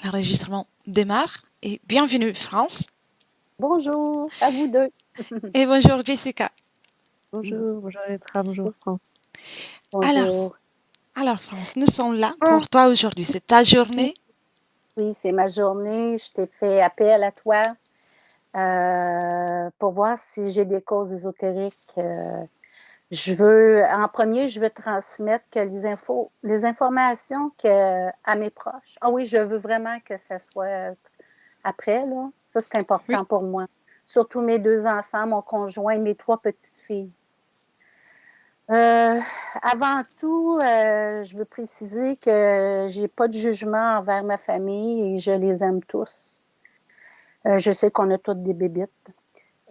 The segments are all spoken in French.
L'enregistrement démarre et bienvenue France. Bonjour, à vous deux. Et bonjour Jessica. Bonjour Etra, bonjour France. Alors, Bonjour. alors France, nous sommes là pour toi aujourd'hui. C'est ta journée. Oui, c'est ma journée. Je t'ai fait appel à toi pour voir si j'ai des causes ésotériques. En premier, je veux transmettre que les informations à mes proches. Ah oui, je veux vraiment que ça soit après, là. Ça, c'est Oui. important pour moi. Surtout mes 2 enfants, mon conjoint et mes 3 petites filles. Euh, Avant tout, je veux préciser que j'ai pas de jugement envers ma famille et je les aime tous. Je sais qu'on a toutes des bébites.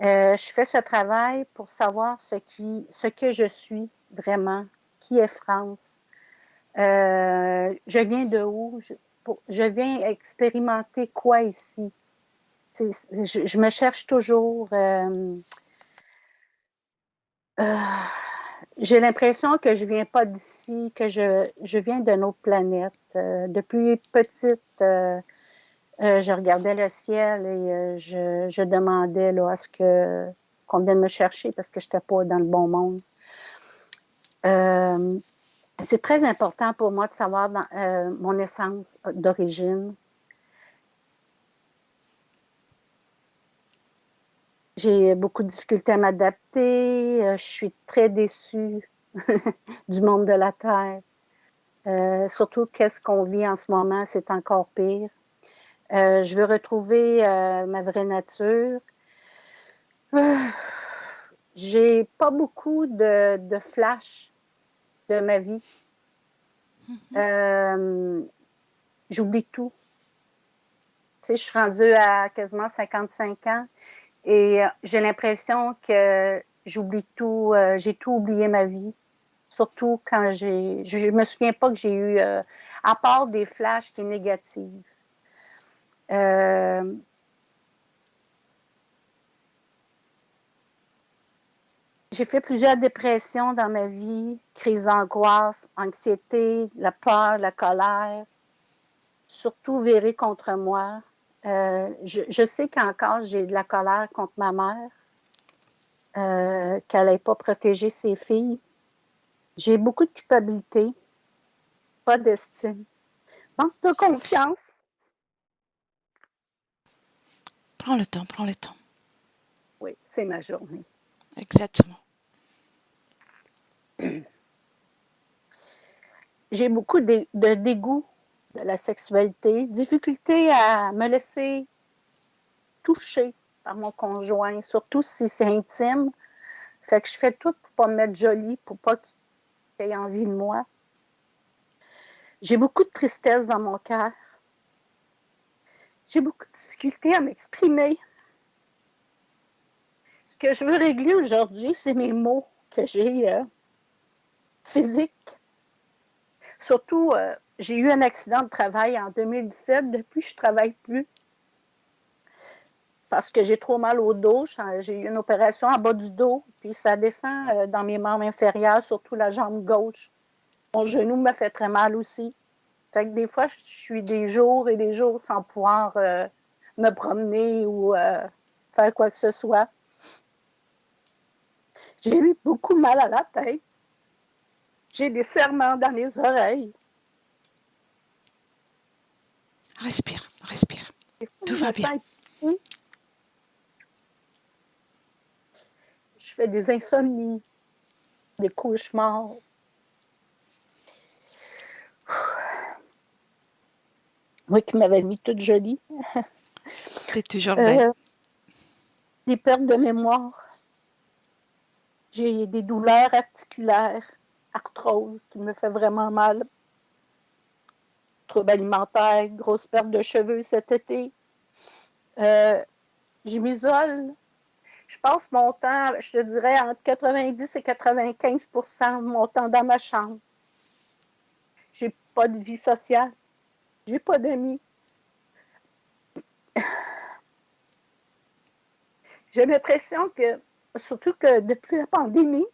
Je fais ce travail pour savoir ce que je suis vraiment, qui est France. Je viens de où? Je viens expérimenter quoi ici? Je me cherche toujours. Euh, J'ai l'impression que je viens pas d'ici, que je viens d'une autre planète. Depuis petite, je regardais le ciel et je demandais là, à ce qu'on vienne me chercher parce que je n'étais pas dans le bon monde. Euh, c'est très important pour moi de savoir mon essence d'origine. J'ai beaucoup de difficultés à m'adapter. Je suis très déçue du monde de la Terre. Surtout qu'est-ce qu'on vit en ce moment, c'est encore pire. Je veux retrouver ma vraie nature. Euh, j'ai pas beaucoup de flash de ma vie. Euh, J'oublie tout. Tu sais, je suis rendue à quasiment 55 ans et j'ai l'impression que j'oublie tout. J'ai tout oublié ma vie. Surtout quand je me souviens pas que j'ai eu, à part des flashs qui sont négatifs. Euh, J'ai fait plusieurs dépressions dans ma vie, crise d'angoisse, anxiété, la peur, la colère, surtout virée contre moi. Je sais qu'encore j'ai de la colère contre ma mère, qu'elle n'ait pas protégé ses filles. J'ai beaucoup de culpabilité, pas d'estime, manque de confiance. Prends le temps, prends le temps. Oui, c'est ma journée. Exactement. J'ai beaucoup de dégoût de la sexualité, difficulté à me laisser toucher par mon conjoint, surtout si c'est intime. Fait que je fais tout pour pas me mettre jolie, pour pas qu'il ait envie de moi. J'ai beaucoup de tristesse dans mon cœur. J'ai beaucoup de difficulté à m'exprimer. Ce que je veux régler aujourd'hui, c'est mes mots que j'ai physiques. Surtout, j'ai eu un accident de travail en 2017. Depuis, je ne travaille plus parce que j'ai trop mal au dos. J'ai eu une opération en bas du dos, puis ça descend dans mes membres inférieurs, surtout la jambe gauche. Mon genou me fait très mal aussi. Fait que des fois, je suis des jours et des jours sans pouvoir me promener ou faire quoi que ce soit. J'ai eu beaucoup mal à la tête. J'ai des serrements dans les oreilles. Respire, respire. Des fois, Tout je va me bien. sens épuisée. Je fais des insomnies, des cauchemars. Moi qui m'avais mis toute jolie. T'es toujours belle. Euh, des pertes de mémoire. J'ai des douleurs articulaires, arthrose qui me fait vraiment mal. Troubles alimentaires, grosse perte de cheveux cet été. Euh, je m'isole. Je passe mon temps, je te dirais, entre 90 et 95% de mon temps dans ma chambre. J'ai pas de vie sociale. J'ai pas d'amis. J'ai l'impression que, surtout que depuis la pandémie,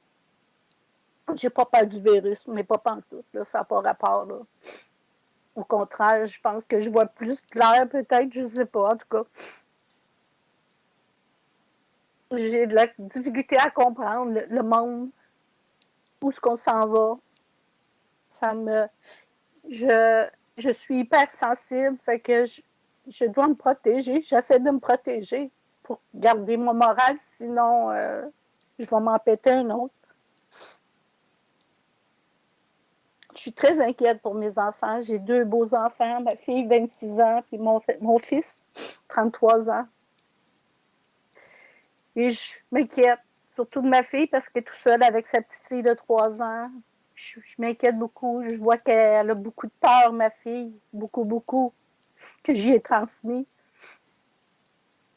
j'ai pas peur du virus, mais pas pantoute, là, ça n'a pas rapport. Là. Au contraire, je pense que je vois plus clair, peut-être, je sais pas, en tout cas. J'ai de la difficulté à comprendre le monde, où est-ce qu'on s'en va. Ça me. Je suis hyper sensible, fait que je dois me protéger. J'essaie de me protéger pour garder mon moral, sinon je vais m'en péter un autre. Je suis très inquiète pour mes enfants. J'ai 2 beaux enfants, ma fille 26 ans, puis mon fils 33 ans. Et je m'inquiète, surtout de ma fille, parce qu'elle est toute seule avec sa petite fille de 3 ans. Je m'inquiète beaucoup. Je vois qu'elle a beaucoup de peur, ma fille. Beaucoup, beaucoup, que j'y ai transmis.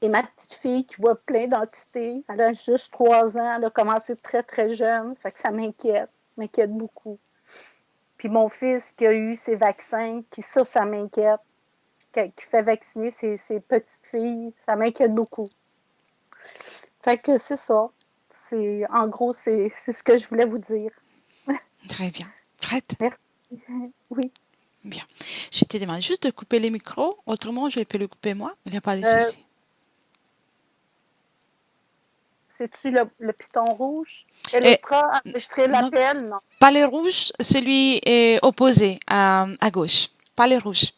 Et ma petite fille qui voit plein d'entités, elle a juste 3 ans, elle a commencé très, très jeune. Fait que ça m'inquiète beaucoup. Puis mon fils qui a eu ses vaccins, ça m'inquiète. Qui fait vacciner ses petites filles, ça m'inquiète beaucoup. Fait que c'est ça. En gros, c'est ce que je voulais vous dire. Très bien. Prête? Merci. Oui. Bien. Je te demande juste de couper les micros, autrement je peux le couper moi. Il n'y a pas de Euh, souci. C'est-tu le piton rouge? Elle Et est prête à enregistrer non, l'appel? Non. pas les rouges, celui est opposé à gauche. Pas les rouges.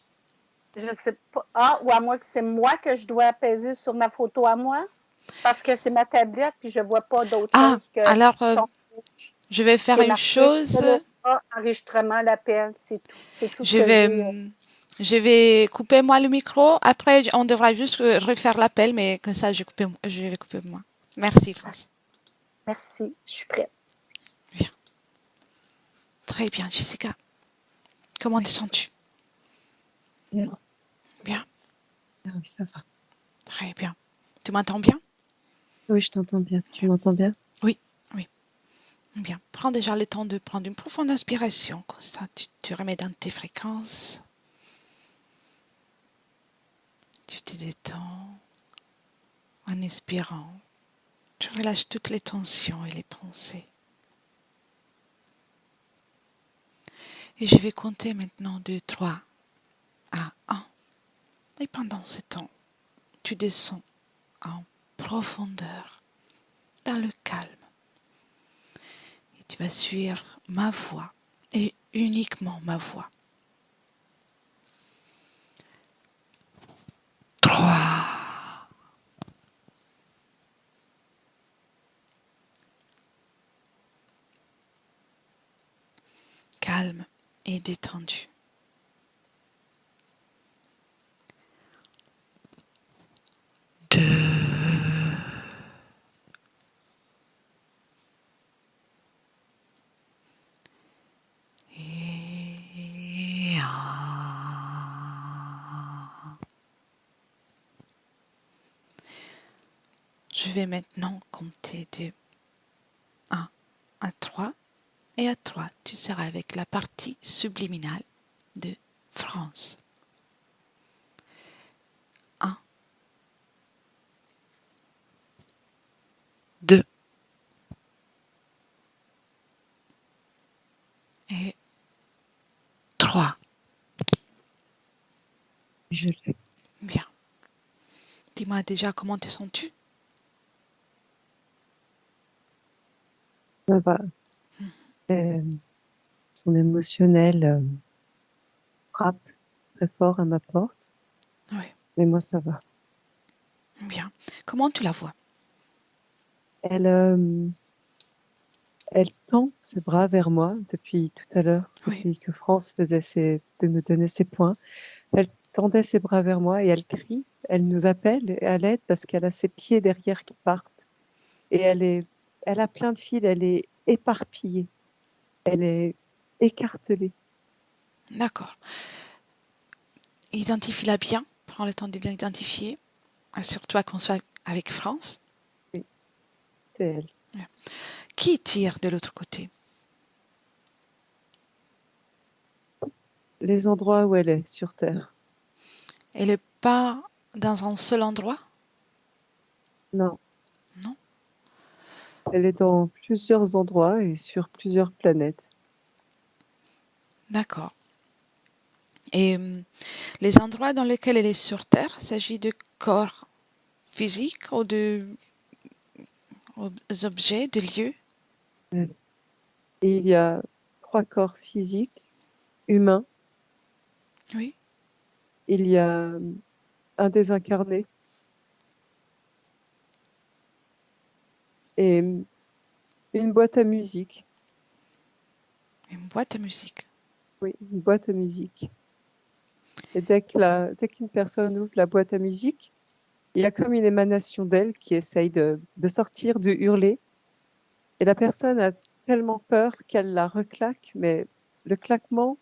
Je ne sais pas. Ah, ou à moins que c'est moi que je dois apaiser sur ma photo à moi? Parce que c'est ma tablette, puis je ne vois pas d'autre Ah, chose que alors piton rouge. je vais faire C'est une marqué chose. enregistrement l'appel, c'est tout. C'est tout ce Je que vais, j'ai. je vais couper moi le micro. Après, on devra juste refaire l'appel, mais comme ça, je vais couper moi. Merci, France. Merci, je suis prête. Bien. Très bien, Jessica. Comment te sens-tu? Bien. Bien. Ah oui, ça va. Très bien. Tu m'entends bien? Oui, je t'entends bien. Tu m'entends bien? Oui, oui. Bien. Prends déjà le temps de prendre une profonde inspiration. Comme ça, tu te remets dans tes fréquences. Tu te détends en inspirant. Tu relâches toutes les tensions et les pensées. Et je vais compter maintenant de 3 à 1. Et pendant ce temps, tu descends en profondeur, dans le calme. Et tu vas suivre ma voix et uniquement ma voix. 3, calme et détendu. 2, et 1. Je vais maintenant compter de 1 à 3. Et à 3, tu seras avec la partie subliminale de France. 1, 2 et 3. Je l'ai. Bien. Dis-moi déjà comment te sens-tu? Ça va. Son émotionnel frappe très fort à ma porte. Oui. Mais moi, ça va. Bien. Comment tu la vois? Elle tend ses bras vers moi depuis tout à l'heure, Oui. depuis que France de me donner ses points. Elle tendait ses bras vers moi et elle crie. Elle nous appelle à l'aide parce qu'elle a ses pieds derrière qui partent. Et elle a plein de fils, elle est éparpillée. Elle est écartelée. D'accord. Identifie-la bien. Prends le temps de l'identifier. Assure-toi qu'on soit avec France. Oui, c'est elle. Qui tire de l'autre côté? Les endroits où elle est sur Terre. Elle n'est pas dans un seul endroit? Non. Non? Elle est dans plusieurs endroits et sur plusieurs planètes. D'accord. Et les endroits dans lesquels elle est sur Terre, il s'agit de corps physiques ou d'objets, de lieux. Et il y a 3 corps physiques, humains. Oui. Il y a un désincarné et une boîte à musique. Une boîte à musique. Oui, une boîte à musique. Et dès qu'une personne ouvre la boîte à musique, il y a comme une émanation d'elle qui essaye de sortir, de hurler. Et la personne a tellement peur qu'elle la reclaque, mais le claquement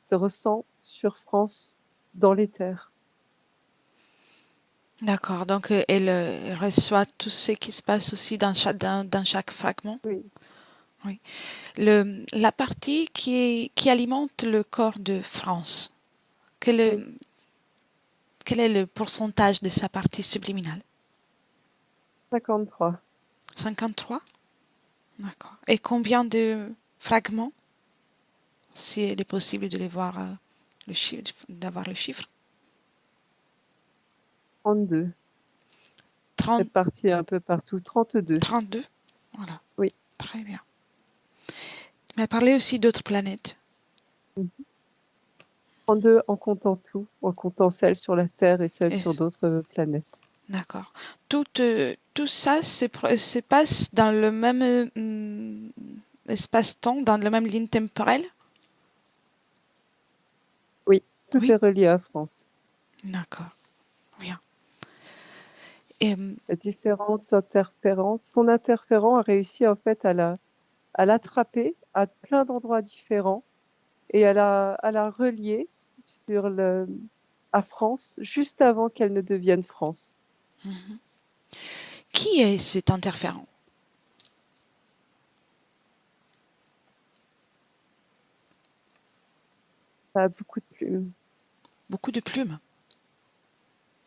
se ressent sur France dans l'éther. D'accord. Donc, elle reçoit tout ce qui se passe aussi dans chaque fragment. Oui. Oui. La partie qui alimente le corps de France, quel est, Oui. quel est le pourcentage de sa partie subliminale? 53. 53? D'accord. Et combien de fragments, si il est possible de les voir, le chiffre, d'avoir le chiffre? 32. 30, Répartis un peu partout. 32. 32? Voilà. Oui. Très bien. Mais parlez aussi d'autres planètes. 32 en comptant tout, en comptant celles sur la Terre et celles Et- sur d'autres planètes. D'accord. Tout ça se passe dans le même espace-temps, dans la même ligne temporelle? Oui, tout Oui. est relié à France. D'accord. Bien. Et, Les différentes interférences. Son interférent a réussi en fait à l'attraper à plein d'endroits différents et à la relier à France juste avant qu'elle ne devienne France. qui est cet interférent? Ça a beaucoup de plumes. Beaucoup de plumes.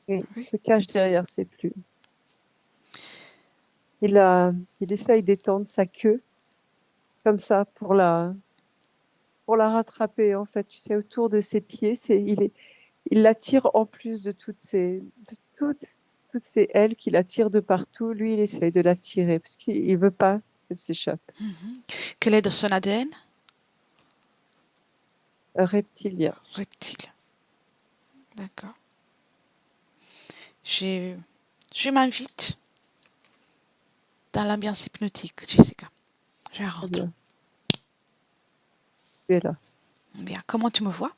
Oui, Oui. se cache derrière ses plumes. Il essaye d'étendre sa queue comme ça pour la rattraper en fait, tu sais, autour de ses pieds. Il l'attire en plus de toutes ces ailes qu'il attire de partout. Lui, il essaye de l'attirer parce qu'il veut pas qu'elle s'échappe. Quel est de son ADN? Un reptilien. Reptile. D'accord. Je, je m'invite dans l'ambiance hypnotique, Jessica. Je Très rentre. bien. Tu es là. Bien. Comment tu me vois?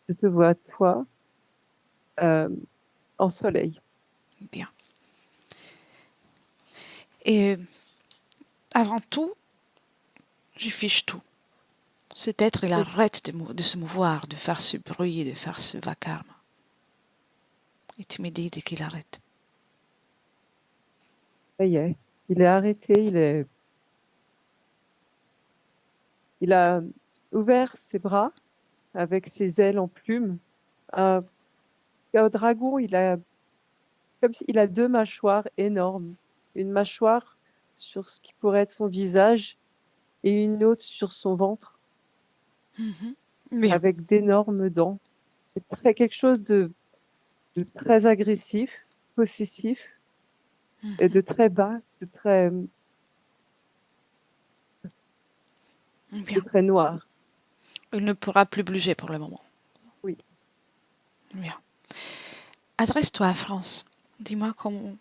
Je te vois, toi, euh, en soleil. Bien. Et avant tout, je fiche tout. Cet être, il Oui. arrête de se mouvoir, de faire ce bruit, de faire ce vacarme. Et tu me dis dès qu'il arrête. Ça y est. Il est arrêté. Il a ouvert ses bras avec ses ailes en plumes. Un, un dragon, comme s'il a 2 mâchoires énormes. Une mâchoire sur ce qui pourrait être son visage et une autre sur son ventre Bien. avec d'énormes dents. C'est quelque chose de très agressif, possessif et de très bas, de Bien. très noir. Il ne pourra plus bouger pour le moment. Oui. Bien. Adresse-toi à France. Dis-moi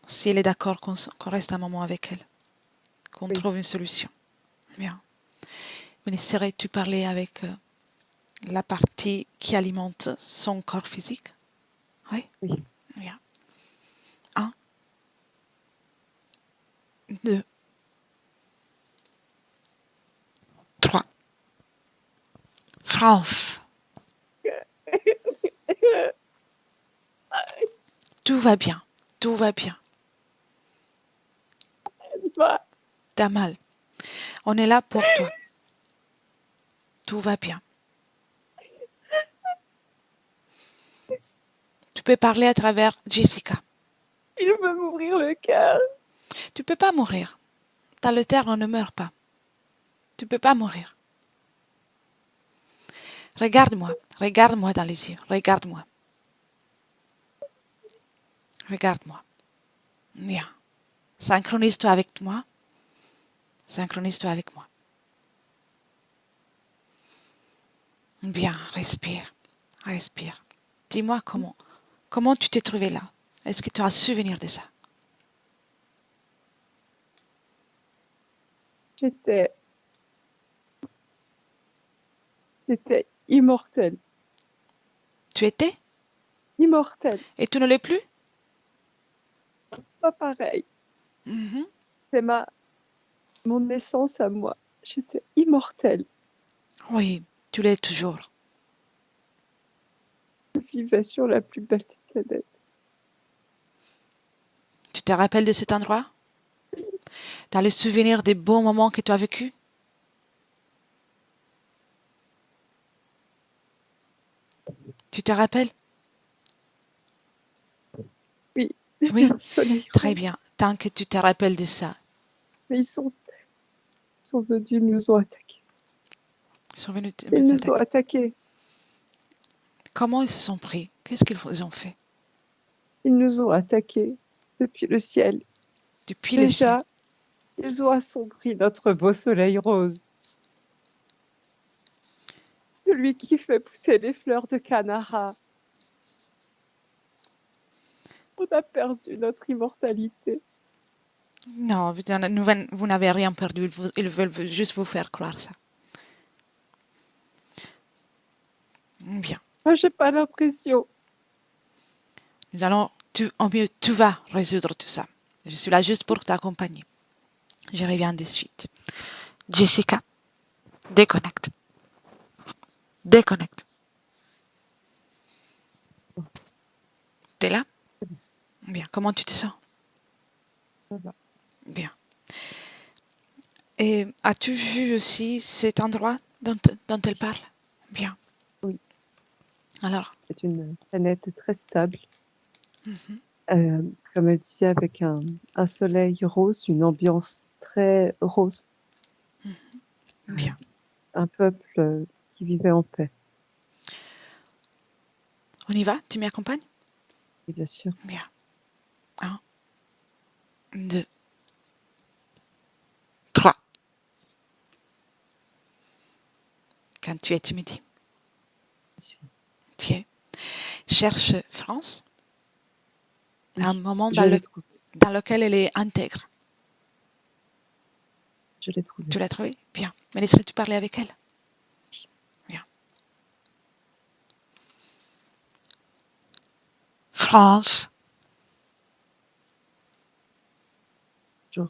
si elle est d'accord qu'on reste un moment avec elle, qu'on Oui. trouve une solution. Bien. Mais essaierais-tu de parler avec la partie qui alimente son corps physique? Oui. Oui. Bien. 1, 2, 3. France. Tout va bien. Tout va bien. T'as mal. On est là pour toi. Tout va bien. Tu peux parler à travers Jessica. Il veut m'ouvrir le cœur. Tu peux pas mourir. Dans le terre, on ne meurt pas. Tu peux pas mourir. Regarde-moi. Regarde-moi dans les yeux. Regarde-moi. Regarde-moi. Bien. Synchronise-toi avec moi. Synchronise-toi avec moi. Bien, respire. Respire. Dis-moi comment tu t'es trouvé là. Est-ce que tu as un souvenir de ça? J'étais immortelle. Tu étais Immortelle. et tu ne l'es plus? Pas pareil. Mhm. C'est mon naissance à moi. J'étais immortelle. Oui, tu l'es toujours. Je vivais sur la plus belle des planètes. Tu te rappelles de cet endroit? Tu as le souvenir des bons moments que tu as vécus? Tu te rappelles? Oui, Oui, un soleil très rose. bien. Tant que tu te rappelles de ça. Mais ils sont venus, ils nous ont attaqués. Ils sont venus Ils vous nous ont attaquer. attaqués. Comment ils se sont pris? Qu'est-ce qu'ils ont fait? Ils nous ont attaqués depuis le ciel. Depuis le ciel. Déjà, ils ont assombri notre beau soleil rose. Celui qui fait pousser les fleurs de Canara. On a perdu notre immortalité. Non, vous n'avez rien perdu. Ils veulent juste vous faire croire ça. Bien. Moi, j'ai pas l'impression. Au mieux, tu vas résoudre tout ça. Je suis là juste pour t'accompagner. Je reviens de suite. Jessica, déconnecte. Déconnecte. T'es là? Bien. Comment tu te sens? Ça va. Bien. Et as-tu vu aussi cet endroit dont elle parle? Bien. Oui. Alors, C'est une planète très stable. mhm, Comme elle disait, avec un soleil rose, une ambiance très rose. bien. Un peuple qui vivait en paix. On y va? Tu m'accompagnes? Et bien sûr. Bien. 1, 2, 3. Quand tu es, tu me dis. Tu es. Cherche France. Un moment Je l'ai trouvé. dans lequel elle est intègre. Je l'ai trouvé. Tu l'as trouvée? Bien. Mais laisserais-tu parler avec elle? Bien. France. Bonjour.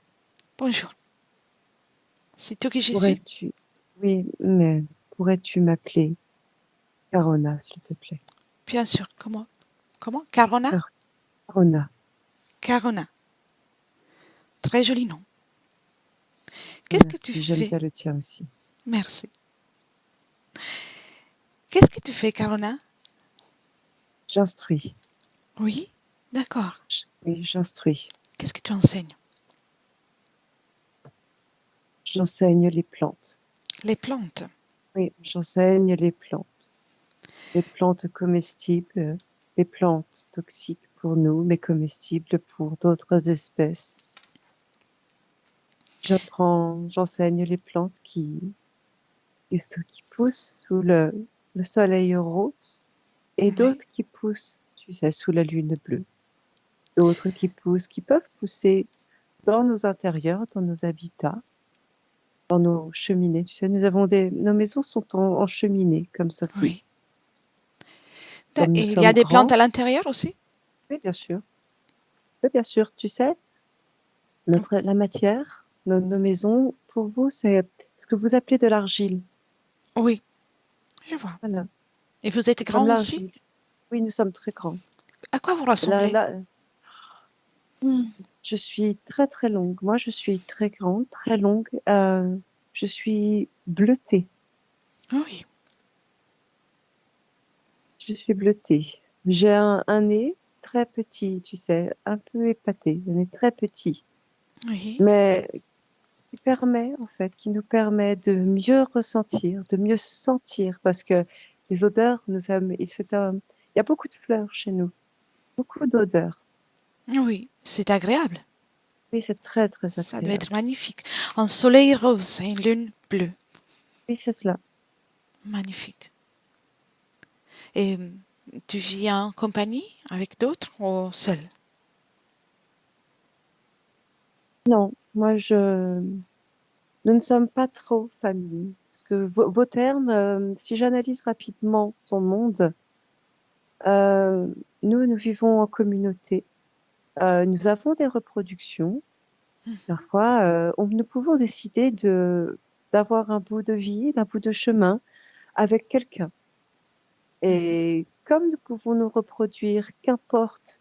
Bonjour. C'est toi qui je suis? Pourrais-tu... Oui, mais pourrais-tu m'appeler Carona, s'il te plaît? Bien sûr. Comment? Carona? Carona. Carona. Très joli nom. Qu'est-ce que tu Merci, j'aime fais? bien le tien aussi. Merci. Qu'est-ce que tu fais, Carona? J'instruis. Oui, d'accord. Oui, j'instruis. Qu'est-ce que tu enseignes? J'enseigne les plantes. Les plantes. Oui, j'enseigne les plantes. Les plantes comestibles, les plantes toxiques pour nous, mais comestibles pour d'autres espèces. J'enseigne les plantes qui poussent sous le soleil rose et Oui. d'autres qui poussent, tu sais, sous la lune bleue. D'autres qui peuvent pousser dans nos intérieurs, dans nos habitats, dans nos cheminées. Tu sais, nos maisons sont en cheminée, comme ça. Oui. Comme nous Et il y a sommes des plantes grands. à l'intérieur aussi? Oui, bien sûr. Oui, bien sûr. Tu sais, la matière, nos maisons, pour vous, c'est ce que vous appelez de l'argile. Oui, je vois. Voilà. Et vous êtes Comme grand aussi? l'argile. Oui, nous sommes très grands. À quoi vous Là, ressemblez? là, je suis très très longue. Moi, je suis très grande, très longue. Je suis bleutée. Oui, Je suis bleutée. J'ai un nez très petit, tu sais, un peu épaté. Un nez très petit. oui. Mais qui nous permet de mieux ressentir, de mieux sentir, parce que les odeurs il y a beaucoup de fleurs chez nous, beaucoup d'odeurs. Oui, c'est agréable. Oui, c'est très, très Ça doit être agréable. magnifique. Un soleil rose et une lune bleue. Oui, c'est cela. Magnifique. Et tu vis en compagnie avec d'autres ou seul? Non, nous ne sommes pas trop famille. Parce que vos termes, si j'analyse rapidement ton monde, euh, nous vivons en communauté. Nous avons des reproductions. Parfois, nous pouvons décider d'avoir un bout de vie, d'un bout de chemin avec quelqu'un. Et comme nous pouvons nous reproduire, qu'importe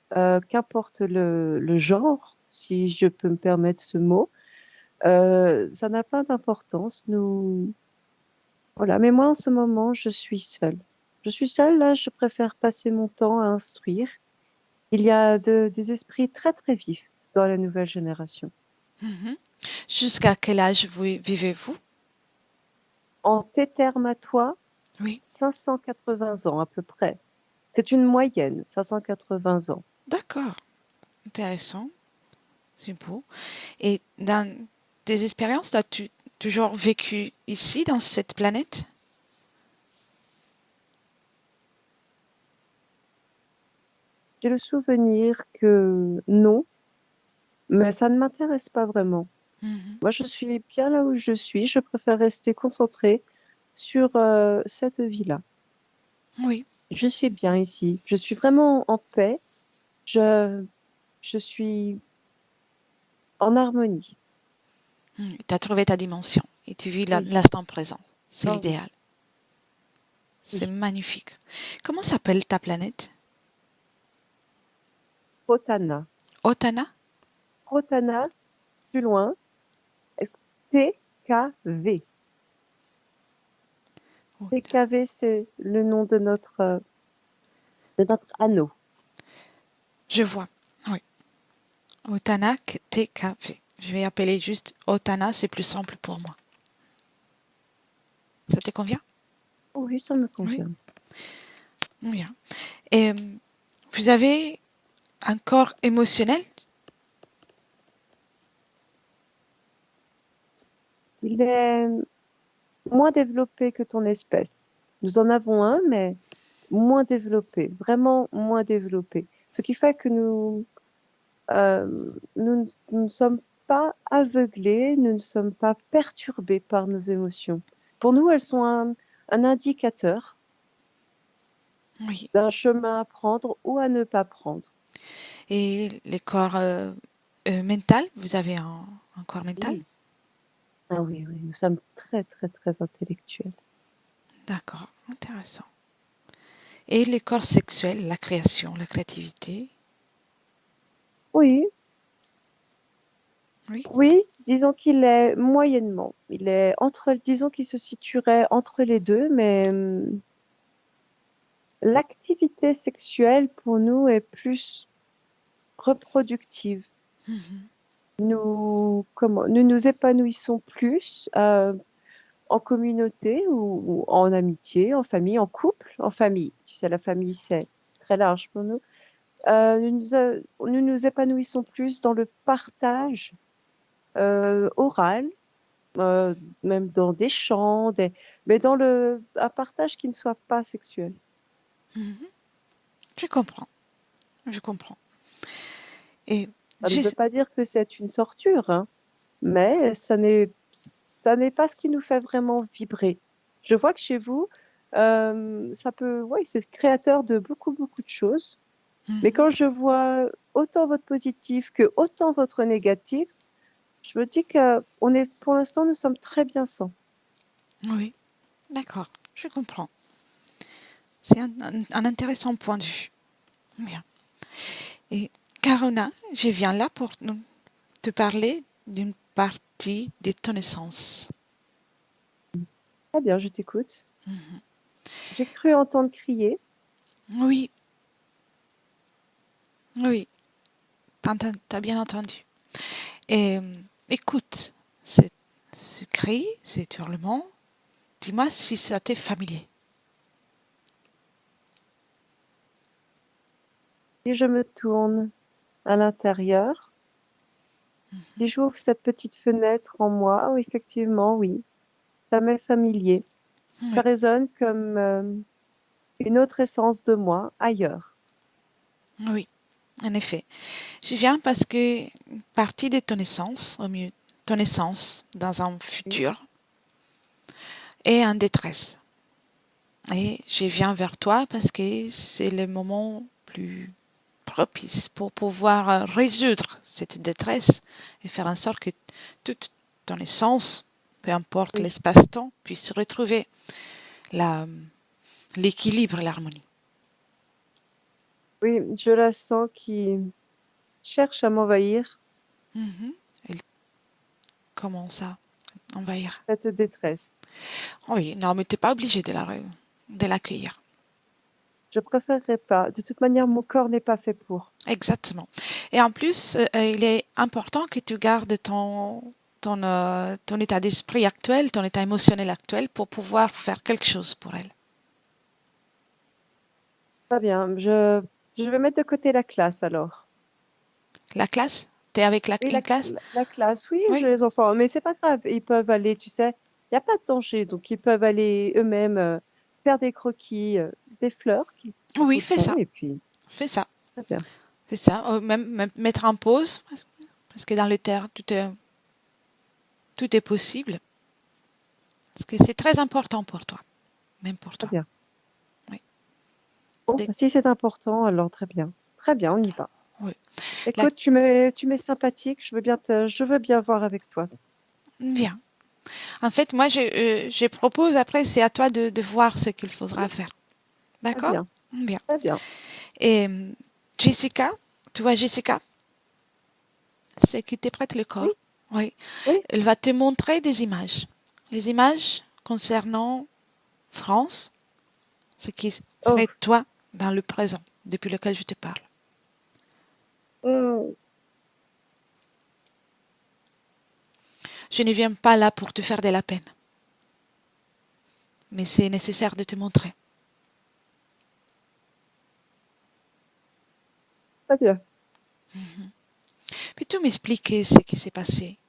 le genre, si je peux me permettre ce mot, ça n'a pas d'importance. Voilà. Mais moi, en ce moment, je suis seule. Je suis seule, là, je préfère passer mon temps à instruire. Il y a des esprits très, très vifs dans la nouvelle génération. Mhm. Jusqu'à quel âge vivez-vous? En tes termes à toi, Oui, 580 ans à peu près. C'est une moyenne, 580 ans. d'accord. Intéressant. C'est beau. Et dans tes expériences, as-tu toujours vécu ici, dans cette planète? J'ai le souvenir que non, mais ça ne m'intéresse pas vraiment. Mhm. Moi, je suis bien là où je suis. Je préfère rester concentrée sur cette vie-là. Oui. Je suis bien ici. Je suis vraiment en paix. Je, je suis en harmonie. Tu as trouvé ta dimension et tu vis Oui. l'instant présent. C'est Oh oui. l'idéal. C'est Oui. magnifique. Comment s'appelle ta planète? Rotana. Otana? Rotana, plus loin, TKV. TKV, c'est le nom de notre anneau. Je vois. Oui. Otana TKV. Je vais appeler juste Otana, c'est plus simple pour moi. Ça te convient? Oui, ça me Oui. convient. Bien. Et vous avez un corps émotionnel? Il est moins développé que ton espèce. Nous en avons un, mais moins développé, vraiment moins développé. Ce qui fait que nous ne sommes pas aveuglés, nous ne sommes pas perturbés par nos émotions. Pour nous, elles sont un indicateur Oui. d'un chemin à prendre ou à ne pas prendre. Et le corps mental? Vous avez un corps mental? Oui. Ah oui, oui, nous sommes très, très, très intellectuels. D'accord. Intéressant. Et le corps sexuel, la création, la créativité? Oui, Oui. oui, disons qu'il est moyennement. Disons qu'il se situerait entre les deux, mais l'activité sexuelle pour nous est plus reproductive. Mhm. Nous nous épanouissons plus en communauté ou en amitié, en famille, en couple, en famille. Tu sais, la famille, c'est très large pour nous. Nous nous épanouissons plus dans le partage oral, euh, même dans des chants, mais dans un partage qui ne soit pas sexuel. Mhm. Je comprends. Je comprends. Et Ça ne veut juste, pas dire que c'est une torture, hein, mais ça n'est pas ce qui nous fait vraiment vibrer. Je vois que chez vous, oui, c'est créateur de beaucoup, beaucoup de choses. Mais mhm. quand je vois autant votre positif que autant votre négatif, je me dis pour l'instant, nous sommes très bien sans. Oui, d'accord. Je comprends. C'est un intéressant point de vue. Bien. Et Carona, je viens là pour te parler d'une partie de ton essence. Très bien, je t'écoute. Mhm. J'ai cru entendre crier. Oui, oui, t'as bien entendu. Et écoute, ce cri, cet hurlement, dis-moi si ça t'est familier. Et je me tourne à l'intérieur. Et j'ouvre cette petite fenêtre en moi. Oh, effectivement, oui, ça m'est familier. Ça Oui, résonne comme une autre essence de moi ailleurs. oui, en effet. Je viens parce que une partie de ton essence, au mieux, ton essence dans un Oui, futur, est en détresse. Et je viens vers toi parce que c'est le moment plus propice pour pouvoir résoudre cette détresse et faire en sorte que toute ton essence, peu importe oui, l'espace-temps, puisse retrouver la, l'équilibre et l'harmonie. oui, je la sens qui cherche à m'envahir, Mhm. Elle commence à envahir. cette détresse. Oui, non, mais tu n'es pas obligé de l'accueillir. Je préférerais pas. De toute manière, mon corps n'est pas fait pour. Exactement. Et en plus, il est important que tu gardes ton état d'esprit actuel, ton état émotionnel actuel pour pouvoir faire quelque chose pour elle. Pas bien. Je vais mettre de côté la classe alors. La classe? T'es avec Oui, une classe? la classe, oui, je Oui. les enfants, mais c'est pas grave. Ils peuvent aller, tu sais, il n'y a pas de danger, donc ils peuvent aller eux-mêmes faire des croquis, des fleurs qu'ils Oui, fais voudront, ça. et puis Fais ça. très bien. Fais ça. Même mettre en pause, parce que dans le terre, tout est possible. Parce que c'est très important pour toi. Même pour Très toi. bien. Oui. Bon, Des- si c'est important, alors très bien. Très bien, on y va. oui. La- Écoute, tu m'es sympathique, je veux bien voir avec toi. bien. En fait, moi, je propose, après, c'est à toi de voir ce qu'il faudra faire. Très D'accord? bien, Bien. très bien. Et Jessica, tu vois Jessica, c'est qui te prête le Oui, corps. Oui. oui. Elle va te montrer des images. Les images concernant France, ce qui Oh, serait toi dans le présent, depuis lequel je te parle. hum, Je ne viens pas là pour te faire de la peine, mais c'est nécessaire de te montrer. très bien. Peux-tu m'expliquer ce qui s'est passé,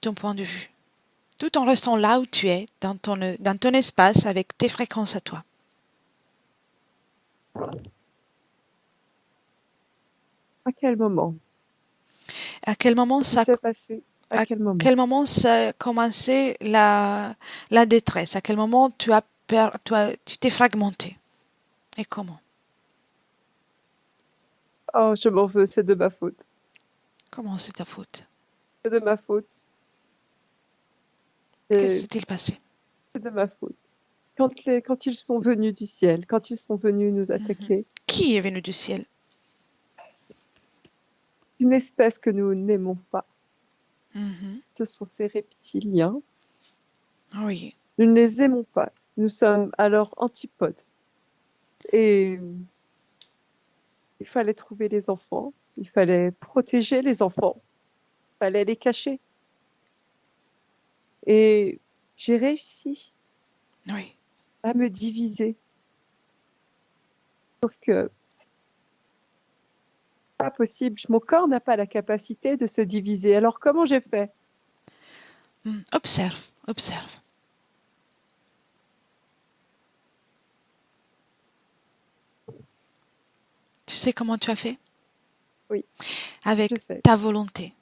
ton point de vue, tout en restant là où tu es, dans ton espace, avec tes fréquences à toi. À quel moment? À quel moment Qu'est-ce qui ça, s'est passé? À à quel moment? quel moment ça a commencé la détresse? À quel moment tu as peur, toi, tu t'es fragmenté? Et comment? Oh, je m'en veux, c'est de ma faute. Comment c'est ta faute? C'est de ma faute. Qu'est-ce qui C'est s'est-il passé? c'est de ma faute. Quand ils sont venus du ciel, quand ils sont venus nous Mhm. attaquer, Qui est venu du ciel? une espèce que nous n'aimons pas, Mhm. ce sont ces reptiliens. Oui, Nous ne les aimons pas. Nous sommes à leurs antipodes. Et il fallait trouver les enfants. Il fallait protéger les enfants. Il fallait les cacher. Et j'ai réussi oui. à me diviser. Sauf que c'est pas possible. Mon corps n'a pas la capacité de se diviser. Alors comment j'ai fait? Observe, observe. Tu sais comment tu as fait? Oui, Avec je sais. ta volonté.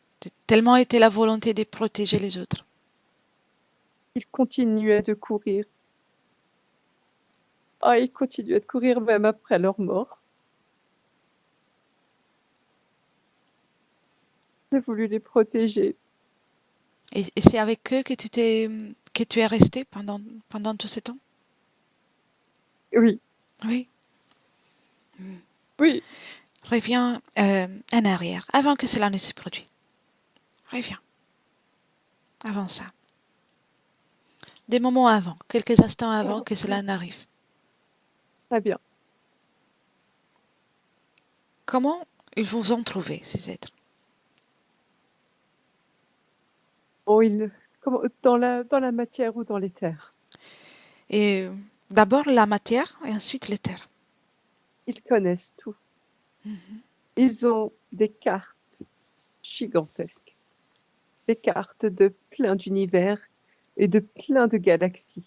Tellement était la volonté de protéger les autres. Il continuait de courir. Ah, ils continuaient de courir même après leur mort. J'ai voulu les protéger. Et c'est avec eux que tu es resté pendant tout ce temps? Oui, Oui. oui, Reviens en arrière, avant que cela ne se produise. Reviens, avant ça. Des moments avant, quelques instants avant que cela n'arrive. très bien. Comment ils vous ont trouvé, ces êtres? Oh, dans la matière ou dans l'éther. Et d'abord la matière et ensuite l'éther. Ils connaissent tout. Mhm. Ils ont des cartes gigantesques, des cartes de plein d'univers et de plein de galaxies.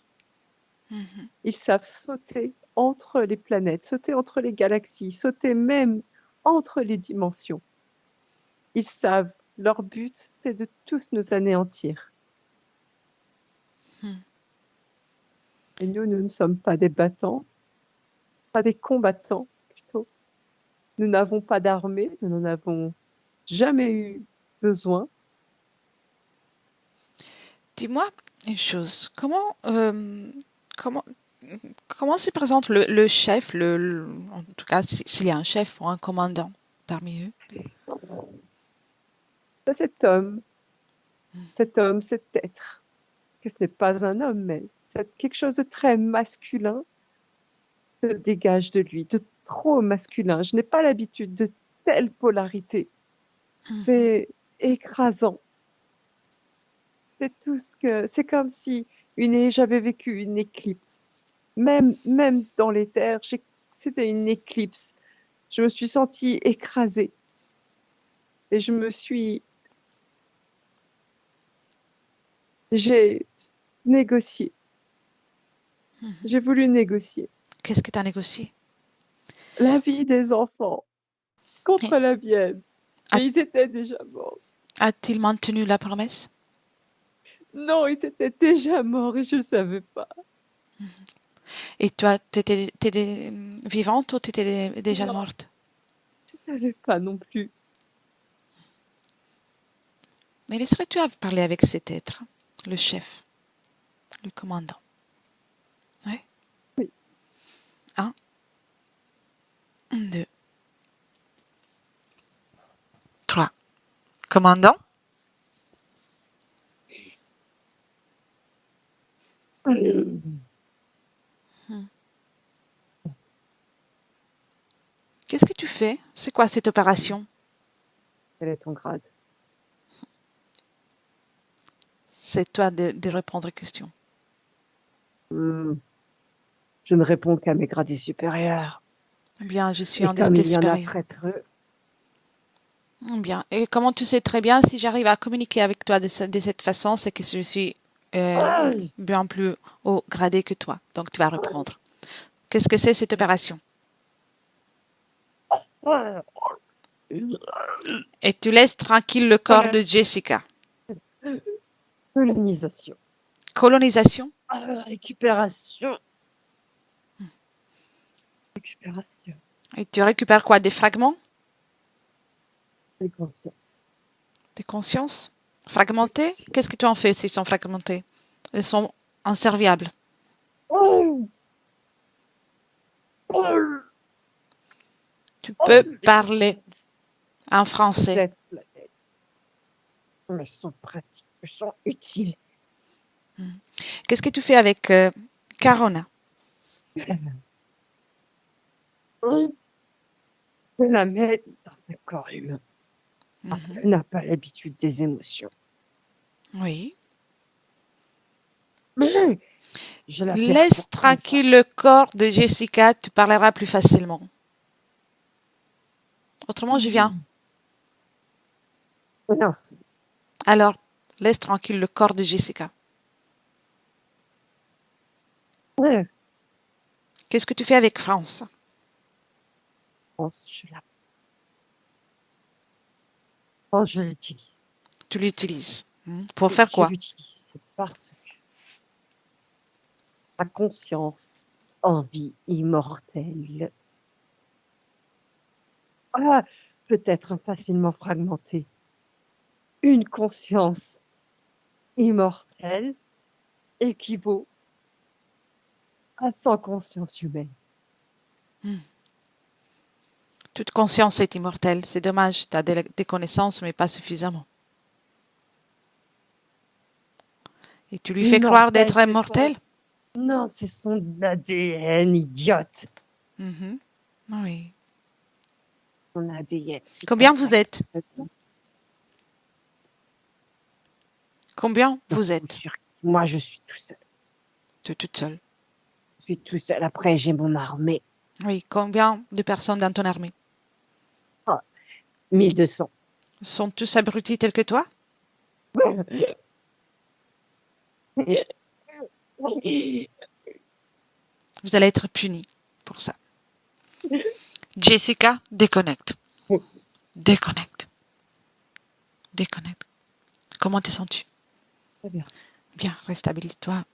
Mhm. Ils savent sauter entre les planètes, sauter entre les galaxies, sauter même entre les dimensions. Ils savent, leur but, c'est de tous nous anéantir. Mhm. Et nous ne sommes pas des battants, pas des combattants plutôt. Nous n'avons pas d'armée, nous n'en avons jamais eu besoin. Dis-moi une chose. Comment, comment se présente le chef, en tout cas s'il y a un chef ou un commandant parmi eux? Cet homme, cet être, que ce n'est pas un homme, mais c'est quelque chose de très masculin se dégage de lui, de trop masculin. Je n'ai pas l'habitude de telle polarité. Mhm. C'est écrasant. C'est comme si j'avais vécu une éclipse. Même dans les terres, c'était une éclipse. Je me suis sentie écrasée et j'ai négocié. Mhm. J'ai voulu négocier Qu'est-ce que tu as négocié? la vie des enfants Et contre la mienne. a- Mais ils étaient déjà morts. a-t-il maintenu la promesse? Non, ils étaient déjà morts et je ne le savais pas. Et toi, t'étais vivante ou t'étais déjà Non, morte? je ne savais pas non plus. Mais laisserais-tu parler avec cet être, le chef, le commandant? Oui. Oui. Un, deux, trois. Commandant? Hmm. Qu'est-ce que tu fais? C'est quoi cette opération? Quel est ton grade? C'est toi de répondre aux questions. Hmm, Je ne réponds qu'à mes gradés supérieurs. Eh bien, je suis Et en comme destin il y en a supérieur. très peu, Bien. Et comment tu sais très bien si j'arrive à communiquer avec toi de cette façon, c'est que je suis euh, bien plus haut gradé que toi. Donc, tu vas répondre. Qu'est-ce que c'est cette opération? Et tu laisses tranquille le corps de Jessica. colonisation, Colonisation? récupération, récupération, Et tu récupères quoi? Des fragments? et confiance. Des consciences? Fragmentées? Qu'est-ce que tu en fais s'ils sont fragmentés? Ils sont inserviables. Oh, oh, Tu oh, peux les parler consciences en français. cette planète, mais sont pratiques, sont utiles. Qu'est-ce que tu fais avec Carona? Je la mets dans un corps humain. Mhm. Elle n'a pas l'habitude des émotions. Oui. Mais je la perçois Laisse comme ça. tranquille le corps de Jessica, tu parleras plus facilement. Autrement, je viens. Non, Alors, laisse tranquille le corps de Jessica. ouais, Qu'est-ce que tu fais avec France? je la pense, je l'utilise. Tu l'utilises. Pour Oui, faire je quoi? l'utilise parce que ma conscience, envie immortelle, ah, peut être facilement fragmentée. Une conscience immortelle équivaut à 100 consciences humaines. Toute conscience est immortelle. C'est dommage, tu as des connaissances, mais pas suffisamment. Et tu lui fais croire Immortelle, d'être immortel? non, c'est son ADN, idiote. Mhm. Oui. Son ADN, c'est comme Combien ça vous que ça êtes? s'appelle. Combien Non, vous je vous êtes? jure, moi, je suis tout seul. Tu es toute seule. Je suis tout seul. Après, j'ai mon armée. Oui, combien de personnes dans ton armée? Ah, 1200. Sont tous abrutis tels que toi? Vous allez être punis pour ça. Jessica, déconnecte. Déconnecte. Déconnecte. Comment te sens-tu? Très bien. Bien, restabilise-toi.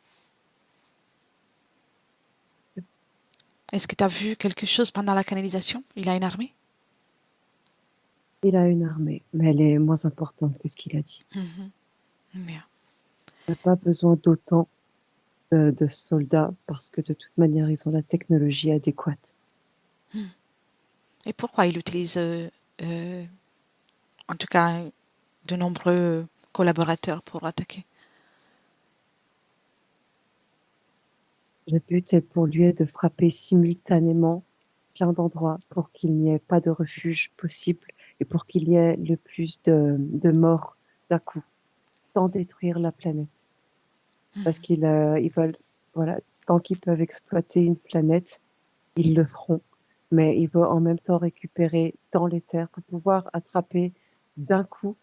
Est-ce que tu as vu quelque chose pendant la canalisation? Il a une armée? Il a une armée, mais elle est moins importante que ce qu'il a dit. Bien. Il n'a pas besoin d'autant de soldats parce que de toute manière, ils ont la technologie adéquate. Et pourquoi il utilise, en tout cas, de nombreux collaborateurs pour attaquer? Le but est pour lui de frapper simultanément plein d'endroits pour qu'il n'y ait pas de refuge possible et pour qu'il y ait le plus de morts d'un coup, sans détruire la planète. Parce qu'ils veulent, voilà, tant qu'ils peuvent exploiter une planète, ils le feront. Mais il veut en même temps récupérer dans les terres pour pouvoir attraper d'un coup.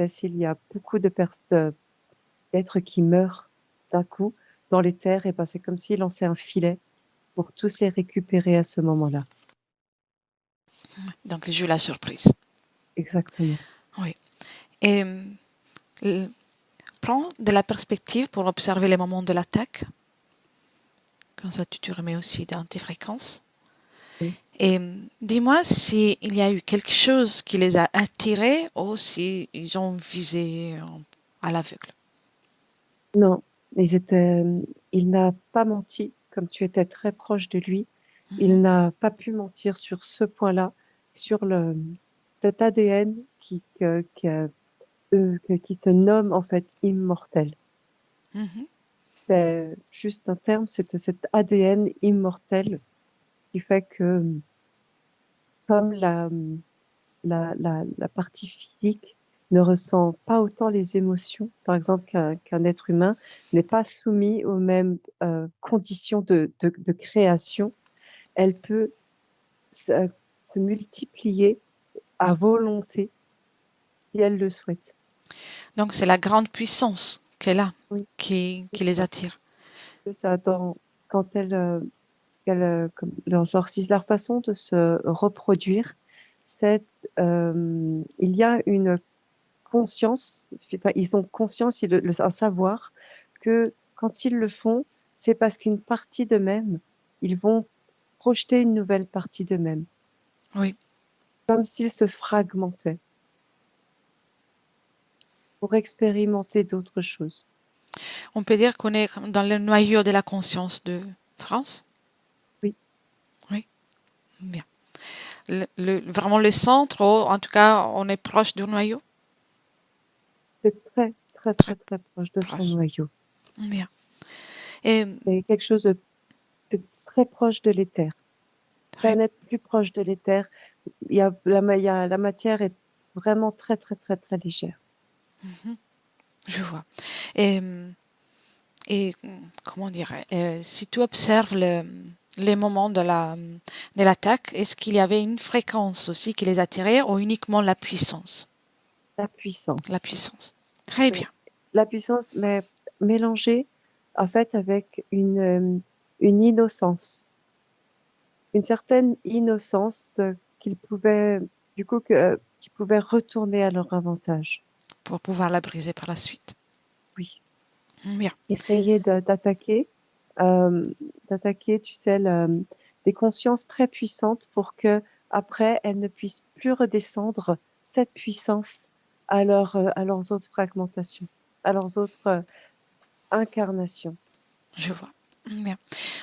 S'il y a beaucoup d'êtres qui meurent d'un coup dans les terres, et ben c'est comme s'il lançait un filet pour tous les récupérer à ce moment-là. Donc, il joue la surprise. Exactement. Oui. Et prends de la perspective pour observer les moments de l'attaque. Comme ça, tu te remets aussi dans tes fréquences. Oui. Et dis-moi s'il y a eu quelque chose qui les a attirés ou s'ils ont visé à l'aveugle. Non, il n'a pas menti, comme tu étais très proche de lui. Il n'a pas pu mentir sur ce point-là, sur cet ADN qui se nomme en fait immortel. C'est juste un terme, c'est cet ADN immortel qui fait que, comme la partie physique ne ressent pas autant les émotions, par exemple, qu'un être humain n'est pas soumis aux mêmes conditions de création, elle peut se multiplier à volonté si elle le souhaite. Donc, c'est la grande puissance qu'elle a Oui, qui les ça. attire. C'est ça. Quand si leur façon de se reproduire, il y a une conscience, enfin, ils ont conscience, un savoir que quand ils le font, c'est parce qu'une partie d'eux-mêmes, ils vont projeter une nouvelle partie d'eux-mêmes. Oui. Comme s'ils se fragmentaient pour expérimenter d'autres choses. On peut dire qu'on est dans le noyau de la conscience de France? Oui. Oui. Bien. Vraiment le centre, ou en tout cas, on est proche du noyau? C'est très, très, Très très, très proche de son proche. noyau. Bien. Et C'est quelque chose de très proche de l'éther. Planète plus proche de l'éther. La matière est vraiment très, très, très, très légère. je vois. Et comment dire, si tu observes les moments de l'attaque, est-ce qu'il y avait une fréquence aussi qui les attirait ou uniquement la puissance? La puissance. La puissance. Très bien. La puissance, mais mélangée, en fait, avec une innocence. Une certaine innocence qu'ils pouvaient, qui pouvaient retourner à leur avantage. Pour pouvoir la briser par la suite. Oui. Bien. Essayer d'attaquer, tu sais, des consciences très puissantes pour que après elles ne puissent plus redescendre cette puissance à leurs autres fragmentations, à leurs autres incarnations. Je vois. Bien.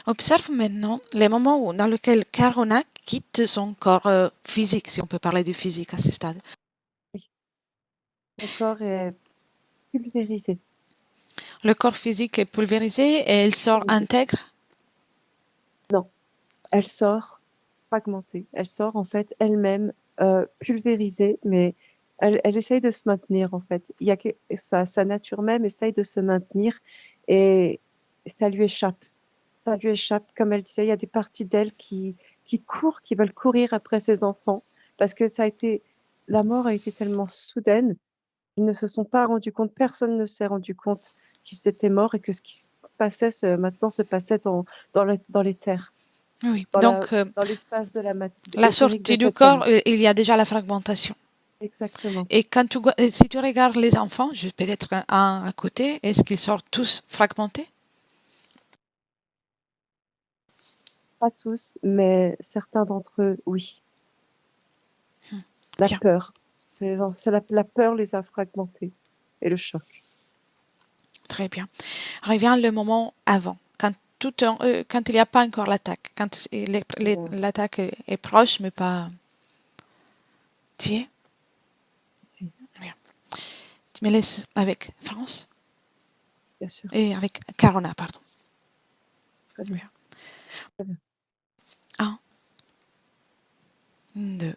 Observe maintenant les moments dans lesquels Carona quitte son corps physique, si on peut parler du physique à ce stade. Oui. Son corps est pulvérisé. Le corps physique est pulvérisé et elle sort intègre? Non, elle sort fragmentée. Elle sort en fait elle-même pulvérisée, mais Elle essaye de se maintenir, en fait. Il y a sa nature même essaye de se maintenir et ça lui échappe. Ça lui échappe. Comme elle disait, il y a des parties d'elle qui courent, qui veulent courir après ses enfants parce que la mort a été tellement soudaine. Ils ne se sont pas rendus compte, personne ne s'est rendu compte qu'ils étaient morts et que ce qui se passait maintenant se passait dans les terres, Oui. dans Donc, dans l'espace de la éthérique de sortie du cette corps, famille. il y a déjà la fragmentation. Exactement. Et quand si tu regardes les enfants, peut-être un à côté, est-ce qu'ils sortent tous fragmentés? Pas tous, mais certains d'entre eux, oui. La Bien, peur. C'est la peur les a fragmentés et le choc. très bien. Revient le moment avant, quand il n'y a pas encore l'attaque, quand l'attaque est proche, mais pas. Tu y es? Oui, Bien. Tu me laisses avec France bien sûr. et avec Carona, pardon. Très bien. Bien. Très bien. 1, 2,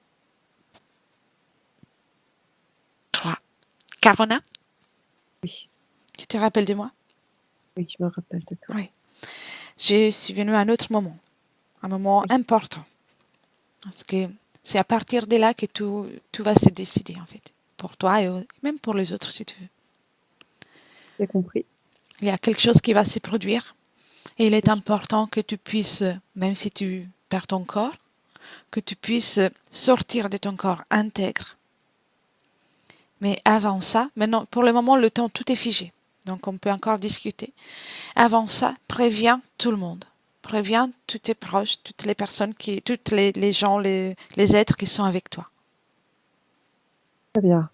3. Carona, Oui, tu te rappelles de moi? oui, je me rappelle de toi. Oui. Je suis venue à un autre moment, un moment Oui, important. Parce que c'est à partir de là que tout va se décider, en fait. Pour toi et même pour les autres, si tu veux. j'ai compris. Il y a quelque chose qui va se produire et il est Oui, important que tu puisses, même si tu perds ton corps, que tu puisses sortir de ton corps intègre. Mais avant ça, maintenant, pour le moment, le temps, tout est figé. Donc, on peut encore discuter. Avant ça, préviens tout le monde. Préviens tous tes proches, toutes les personnes toutes les gens, les êtres qui sont avec toi. très bien.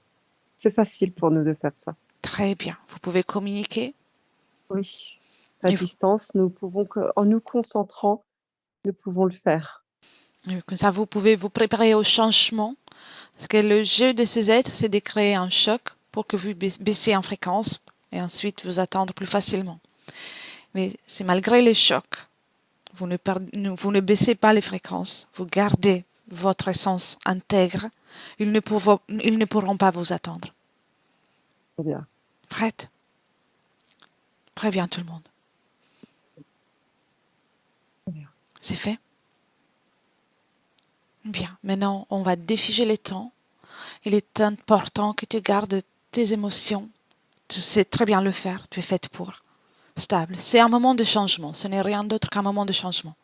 C'est facile pour nous de faire ça. Très bien. Vous pouvez communiquer. Oui. À Et distance, en nous concentrant, nous pouvons le faire. comme ça, vous pouvez vous préparer au changement. Parce que le jeu de ces êtres, c'est de créer un choc pour que vous baissiez en fréquence et ensuite vous attendre plus facilement. Mais c'est malgré les chocs. Vous ne baissez pas les fréquences. Vous gardez votre essence intègre. Ils ne pourront pas vous attendre. Très bien. Prête? Préviens tout le monde. Très bien. C'est fait? Bien. Maintenant, on va défiger les temps. Il est important que tu gardes tes émotions. Tu sais très bien le faire. Tu es faite pour. Stable. C'est un moment de changement. Ce n'est rien d'autre qu'un moment de changement.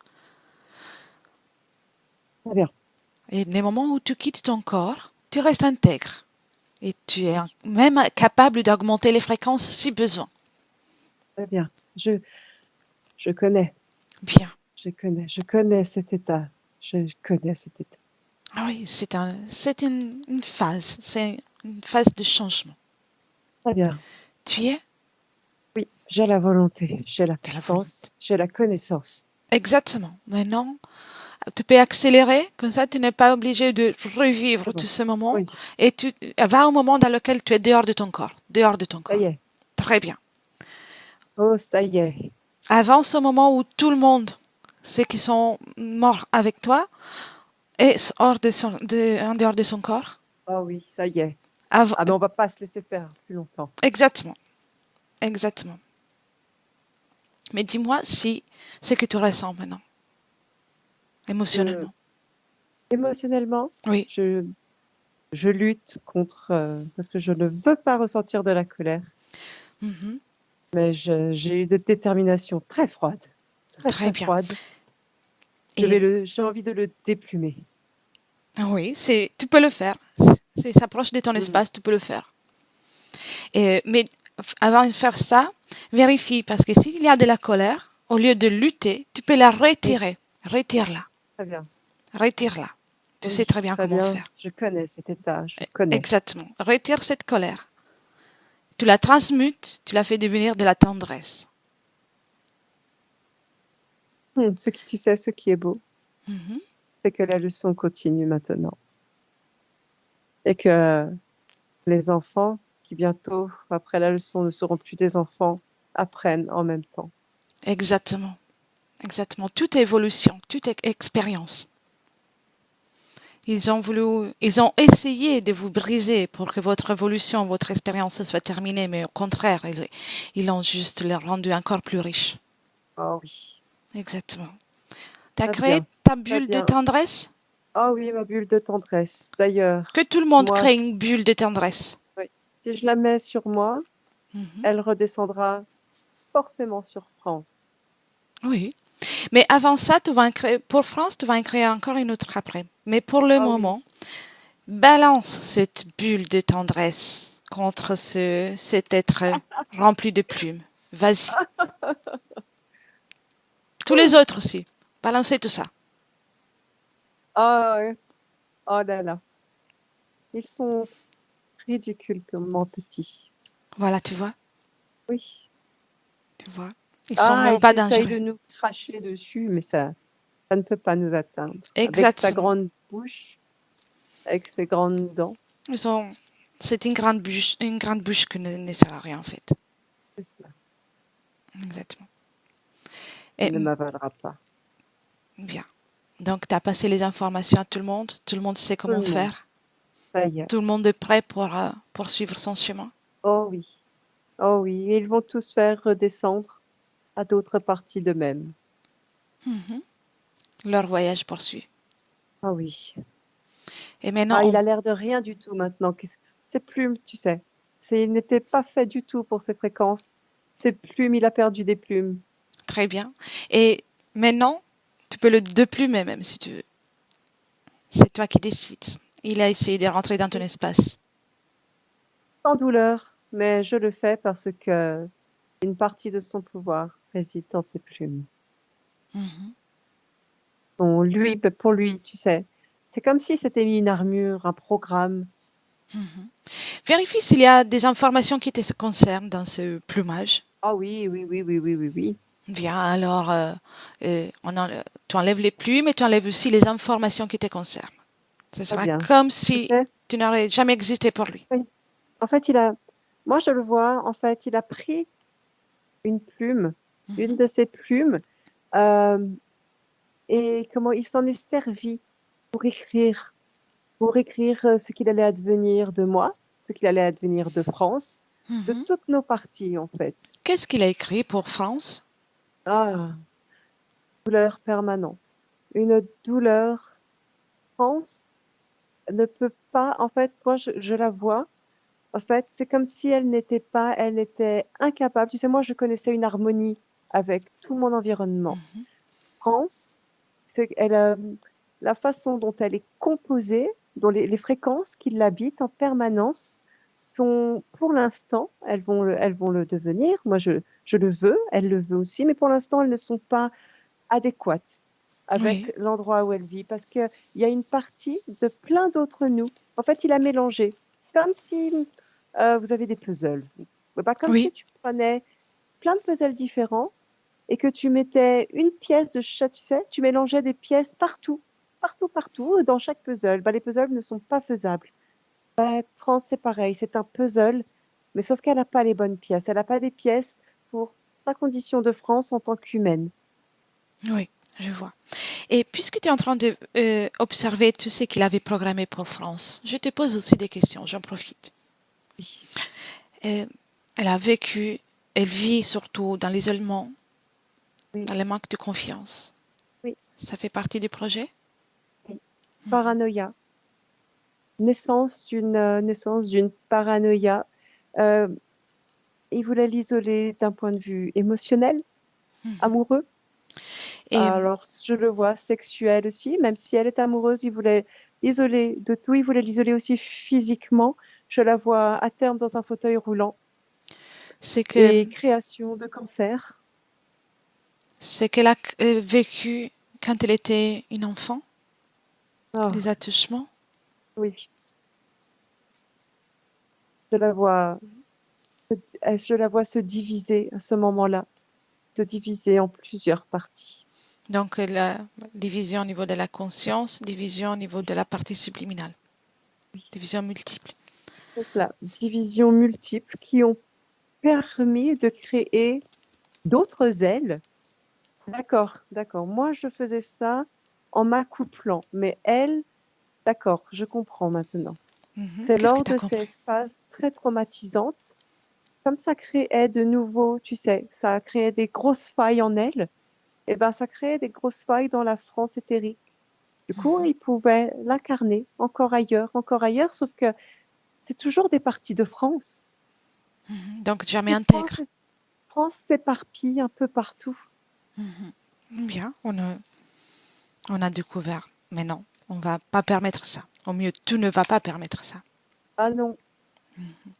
Très bien. Et les moments où tu quittes ton corps, tu restes intègre. Et tu es même capable d'augmenter les fréquences si besoin. Très bien. Je connais. Bien. Je connais cet état. Je connais cet état. Ah oui, c'est une phase. C'est une phase de changement. Très bien. Tu y es? Oui, j'ai la volonté, j'ai la T'as la volonté. puissance, j'ai la connaissance. Exactement. Maintenant, tu peux accélérer, comme ça tu n'es pas obligé de revivre C'est tout bon. ce moment. Oui, Et tu vas au moment dans lequel tu es dehors de ton corps. Dehors de ton ça y corps. est. Très bien. Oh, ça y est. Avant ce moment où tout le monde, ceux qui sont morts avec toi, est en dehors de son corps. Oh oui, ça y est. Av- Ah, mais on va pas se laisser faire plus longtemps. exactement. Exactement. Mais dis-moi si c'est que tu ressens maintenant, Je, émotionnellement. émotionnellement, Oui. je lutte contre, parce que je ne veux pas ressentir de la colère, Mhm. mais j'ai eu de détermination très froide, très Très très bien. froide. Et J'ai envie de le déplumer. oui, tu peux le faire. C'est s'approche de ton Mm. espace, tu peux le faire. Mais avant de faire ça, vérifie parce que s'il y a de la colère, au lieu de lutter, tu peux la Oui, retirer. Retire-la. très bien. Retire-la. Tu sais Oui, très bien très comment bien. faire. Je connais cet état, je connais. Exactement. Retire cette colère. Tu la transmutes, tu la fais devenir de la tendresse. Ce qui est beau, Mhm. c'est que la leçon continue maintenant et que les enfants, qui bientôt, après la leçon, ne seront plus des enfants, apprennent en même temps. Exactement. Exactement. Toute évolution, toute expérience. Ils ont essayé de vous briser pour que votre évolution, votre expérience soit terminée, mais au contraire, ils l'ont juste les rendu encore plus riche. Oh oui, Exactement. T'as très créé bien, ta très bulle de bien. tendresse? Ah oui, ma bulle de tendresse. D'ailleurs, Que tout le monde moi, crée une bulle de tendresse. oui, si je la mets sur moi, Mhm. elle redescendra forcément sur France. Oui. Mais avant ça, pour France, tu vas en créer encore une autre après. Mais pour le Ah oui, moment, balance cette bulle de tendresse contre cet être rempli de plumes. Vas-y. Tous les autres aussi. Balancez tout ça. ah, ouais. Oh là là, ils sont ridiculement petits. Voilà, tu vois. Oui. Tu vois. Ils sont Ah, même il pas essaye dangereux. de nous cracher dessus, mais ça ne peut pas nous atteindre. Avec sa Exactement. grande bouche, avec ses grandes dents, Ils ont, c'est une grande bouche qui ne sert à rien, en fait. c'est cela. Exactement. Et, Elle ne m'avalera pas. bien. Donc, tu as passé les informations à tout le monde. Tout le monde sait Tout comment le monde. faire. Ça y est. Tout le monde est prêt pour poursuivre son chemin. Oh oui. Oh oui. Et ils vont tous faire redescendre à d'autres parties d'eux-mêmes. Mhm. Leur voyage poursuit. Ah oui. Et maintenant, Ah, il a l'air de rien du tout maintenant. Ses plumes, tu sais. Il n'était pas fait du tout pour ses fréquences. Ses plumes, il a perdu des plumes. très bien. Et maintenant, tu peux le déplumer même si tu veux. C'est toi qui décides. Il a essayé de rentrer dans ton espace. Sans douleur, mais je le fais parce que une partie de son pouvoir réside dans ses plumes. Mhm. Pour lui, tu sais, c'est comme si c'était une armure, un programme. Mhm. Vérifie s'il y a des informations qui te concernent dans ce plumage. Ah oui, oui, oui, oui, oui, oui, oui. Bien, alors, tu enlèves les plumes et tu enlèves aussi les informations qui te concernent. Ce Très sera bien. comme Tu si sais, tu n'aurais jamais existé pour lui. oui. En fait, moi je le vois, en fait, il a pris une plume, une Mhm. de ses plumes, euh, et comment il s'en est servi pour écrire, ce qu'il allait advenir de moi, ce qu'il allait advenir de France, de Mhm. toutes nos parties, en fait. Qu'est-ce qu'il a écrit pour France? Ah, douleur permanente. Une douleur, France ne peut pas, en fait, moi je la vois, en fait, c'est comme si elle était incapable. Tu sais, moi je connaissais une harmonie avec tout mon environnement. Mhm. France, la façon dont elle est composée, dont les fréquences qui l'habitent en permanence sont, pour l'instant, elles vont le devenir. Moi, je le veux, elle le veut aussi, mais pour l'instant, elles ne sont pas adéquates avec Oui, l'endroit où elle vit, parce qu'il y a une partie de plein d'autres nous. En fait, il a mélangé, comme si vous avez des puzzles, vous. Bah, comme oui, si tu prenais plein de puzzles différents et que tu mettais une pièce de chaque, tu sais, tu mélangeais des pièces partout, partout, partout, dans chaque puzzle. Bah, les puzzles ne sont pas faisables. Bah, France, c'est pareil, c'est un puzzle, mais sauf qu'elle n'a pas les bonnes pièces. Elle n'a pas des pièces pour sa condition de France en tant qu'humaine. oui, je vois. Et puisque tu es en train de observer tout ce qu'il avait programmé pour France, je te pose aussi des questions, j'en profite. Oui, Euh, elle a vécu, elle vit surtout dans l'isolement, oui, dans le manque de confiance. oui, Ça fait partie du projet? oui. Paranoïa. Naissance d'une paranoïa. Euh, il voulait l'isoler d'un point de vue émotionnel, Mhm. amoureux. Et Alors, je le vois sexuel aussi, même si elle est amoureuse, il voulait l'isoler de tout, il voulait l'isoler aussi physiquement. Je la vois à terme dans un fauteuil roulant c'est que et création de cancer. c'est qu'elle a vécu quand elle était une enfant, Ah, les attouchements. oui, je la vois, je la vois se diviser à ce moment-là, se diviser en plusieurs parties. Donc la division au niveau de la conscience, division au niveau de Oui, la partie subliminale, oui, division multiple. c'est cela. Divisions multiples qui ont permis de créer d'autres ailes. D'accord, d'accord. Moi, je faisais ça en m'accouplant, mais elle, D'accord, je comprends maintenant. Mhm. C'est Qu'est-ce que lors tu as de ces compris? phases très traumatisantes, comme ça créait de nouveau, tu sais, ça a créé des grosses failles en elle, et ben ça créait des grosses failles dans la France éthérique. Du coup, Mhm. il pouvait l'incarner encore ailleurs, sauf que c'est toujours des parties de France. Mhm. Donc jamais Et intègre. France s'éparpille un peu partout. Mhm. Bien, on a découvert. Mais non, on va pas permettre ça. Au mieux, tu ne vas pas permettre ça. Ah non,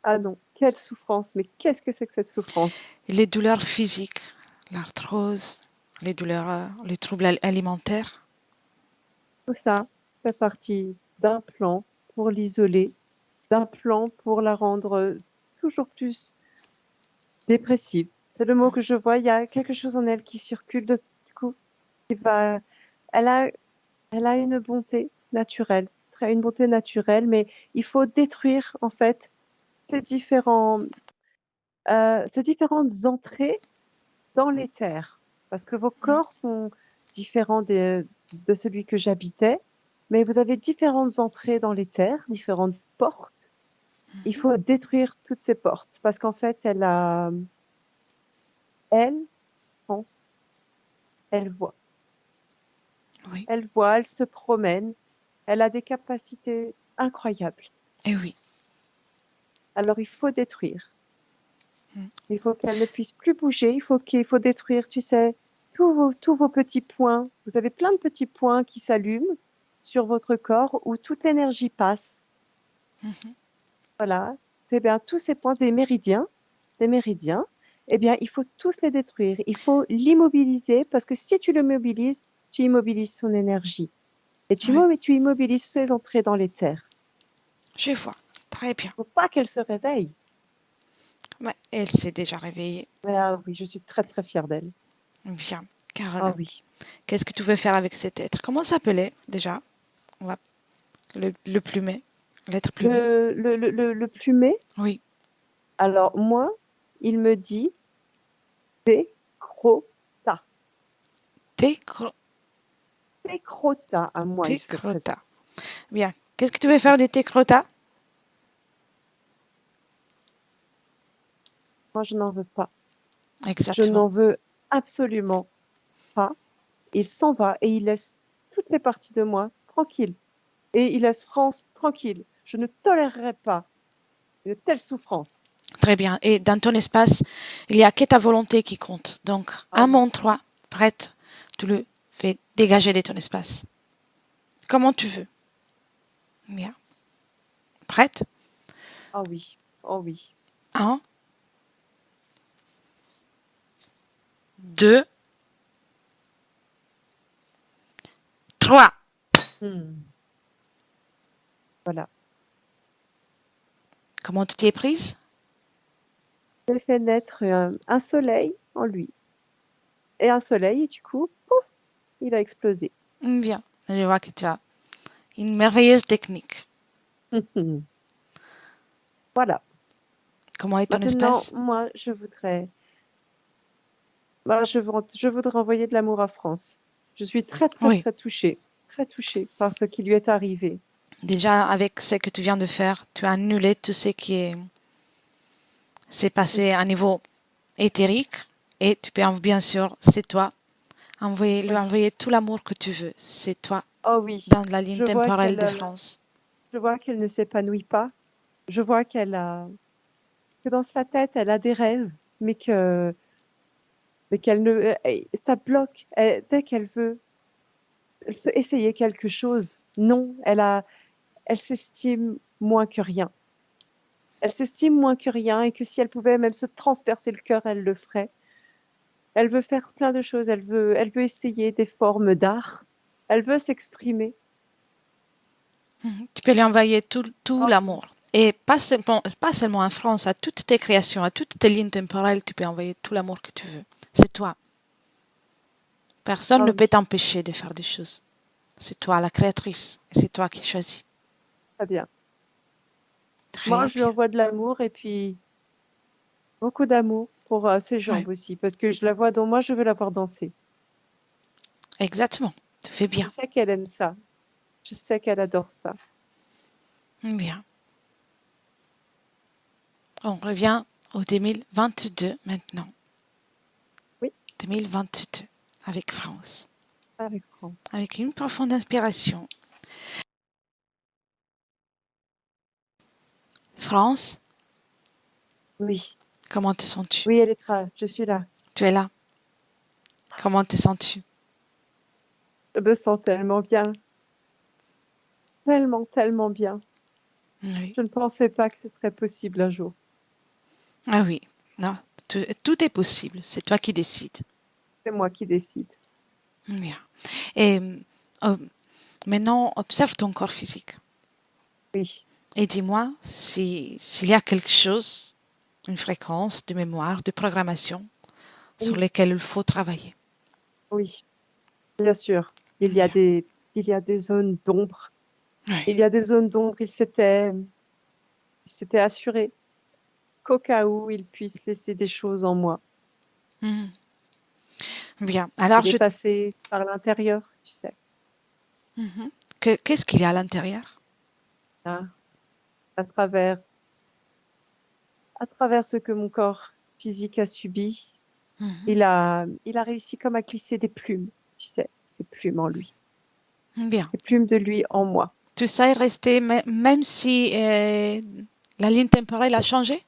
ah non, quelle souffrance, mais qu'est-ce que c'est que cette souffrance? Les douleurs physiques, l'arthrose, les douleurs, les troubles alimentaires. Tout ça fait partie d'un plan pour l'isoler, d'un plan pour la rendre toujours plus dépressive. C'est le mot que je vois. Il y a quelque chose en elle qui circule du coup, qui va. Elle a, elle a une bonté naturelle, une bonté naturelle, mais il faut détruire en fait ces ces différentes entrées dans les terres, parce que vos corps sont différents de celui que j'habitais, mais vous avez différentes entrées dans les terres, différentes portes. Il faut détruire toutes ces portes, parce qu'en fait, elle pense, elle voit. Oui, Elle voit, elle se promène, elle a des capacités incroyables. et oui. Alors il faut détruire. Mm. Il faut qu'elle ne puisse plus bouger. Il faut détruire, tu sais, tous vos petits points. Vous avez plein de petits points qui s'allument sur votre corps où toute l'énergie passe. Mhm. Voilà. Eh bien, tous ces points des méridiens, eh bien, il faut tous les détruire. Il faut l'immobiliser parce que si tu le mobilises, tu immobilises son énergie. Et Oui, tu immobilises ses entrées dans les terres. je vois. Très bien. Il ne faut pas qu'elle se réveille. Ouais, elle s'est déjà réveillée. Ah oui, je suis très très fière d'elle. Bien. Car Ah oui. qu'est-ce que tu veux faire avec cet être? Comment s'appelait déjà? On va le plumet. L'être plumé. Le plumet, Oui. alors moi, il me dit Pécrota. Técro- Pécrota, à moi, il se Técrota. présente. Bien. Qu'est-ce que tu veux faire des técrotas? Moi, je n'en veux pas. Je Exactement. n'en veux absolument pas. Il s'en va et il laisse toutes les parties de moi tranquilles. Et il laisse France tranquille. Je ne tolérerai pas une telle souffrance. Très bien. Et dans ton espace, il n'y a que ta volonté qui compte. Donc, Ah à mon oui, 3, prête, tu le fais dégager de ton espace. Comment tu veux. Bien. Prête? ah oui, oh oui. 1, 2, 3. Hmm. Voilà. Comment tu t'y es prise? J'ai fait naître un soleil en lui. Et un soleil, et du coup, pouf, il a explosé. Bien. Je vois que tu as une merveilleuse technique. Voilà. Comment est ton Maintenant, espace? moi, voilà, je voudrais envoyer de l'amour à France. Je suis très, très, Oui. très touchée par ce qui lui est arrivé. Déjà, avec ce que tu viens de faire, tu as annulé tout ce qui s'est passé Oui, à niveau éthérique. Et tu peux, bien sûr, c'est toi, lui oui. envoyer tout l'amour que tu veux. C'est toi, Oh oui. dans la ligne Je vois temporelle de France. je vois qu'elle ne s'épanouit pas. Je vois que dans sa tête, elle a des rêves, mais qu'elle ne, ça bloque. Dès qu'elle veut essayer quelque chose, non, elle s'estime moins que rien. Elle s'estime moins que rien et que si elle pouvait même se transpercer le cœur, elle le ferait. Elle veut faire plein de choses. Elle veut essayer des formes d'art. Elle veut s'exprimer. Tu peux lui envoyer tout Oh oui. l'amour. Et pas seulement en France, à toutes tes créations, à toutes tes lignes temporelles, tu peux envoyer tout l'amour que tu veux. C'est toi. Personne Ah ne peut oui. t'empêcher de faire des choses. C'est toi la créatrice. Et c'est toi qui choisis. Très bien. Moi, Très je lui bien. envoie de l'amour et puis beaucoup d'amour pour ses Oui, jambes aussi, parce que je la vois dans moi, je veux la voir danser. exactement. Tu fais Je bien. sais qu'elle aime ça. Je Je sais qu'elle adore ça. Bien. On revient au 2022 maintenant. Oui. 2022 avec France. Avec France. Avec une profonde inspiration. France, Oui. comment te sens-tu? Oui, elle est là. Je suis là. Tu es là. Comment te sens-tu? Je me sens tellement bien. Tellement, tellement bien. Oui. Je ne pensais pas que ce serait possible un jour. Ah oui. Non, tout est possible. C'est toi qui décides. C'est moi qui décide. Bien. Et euh, maintenant, observe ton corps physique. Oui. Et dis-moi s'il y a quelque chose, une fréquence de mémoire, de programmation sur Oui. lesquelles il faut travailler. Oui. Bien sûr. Il y a des zones d'ombre. Oui. Il y a des zones d'ombre. Il s'était assuré qu'au cas où il puisse laisser des choses en moi. Mhm. Bien. Alors, Il est passé par l'intérieur, tu sais. Mhm. Qu'est-ce qu'il y a à l'intérieur? Là, à travers ce que mon corps physique a subi, Mhm. il a réussi comme à glisser des plumes, tu sais, ces plumes en lui, Bien. des plumes de lui en moi. Tout ça est resté, même si la ligne temporelle a changé?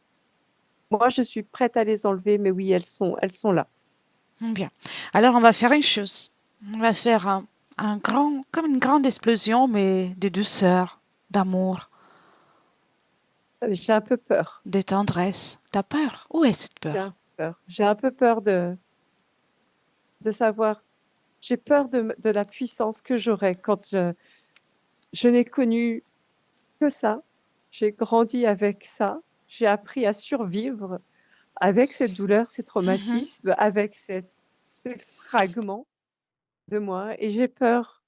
Moi, je suis prête à les enlever, mais oui, elles sont là. Bien. Alors, on va faire une chose. On va faire comme une grande explosion, mais de douceur, d'amour, J'ai un peu peur. de tendresse. T'as peur? Où est cette J'ai un peur? peu peur. J'ai un peu peur de savoir. J'ai peur de la puissance que j'aurai quand je n'ai connu que ça. J'ai grandi avec ça. J'ai appris à survivre avec cette douleur, ces traumatismes, avec ces fragments de moi. Et j'ai peur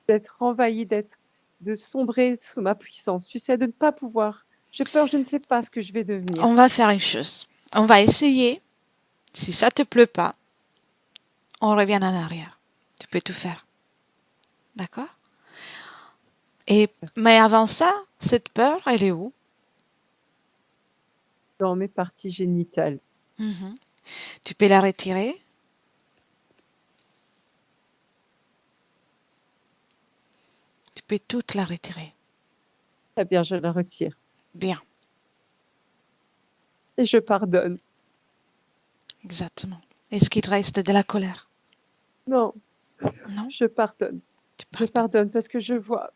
d'être envahie, de sombrer sous ma puissance. Tu sais, de ne pas pouvoir. J'ai peur, je ne sais pas ce que je vais devenir. On va faire une chose. On va essayer. Si ça te plaît pas, on revient en arrière. Tu peux tout faire. D'accord? Mais avant ça, cette peur, elle est où? Dans mes parties génitales. Mhm. Tu peux la retirer. Tu peux toute la retirer. Très bien, je la retire. Bien, Et je pardonne. exactement. Est-ce qu'il reste de la colère? Non, Non? je pardonne. Tu Je pardonnes. pardonne parce que je vois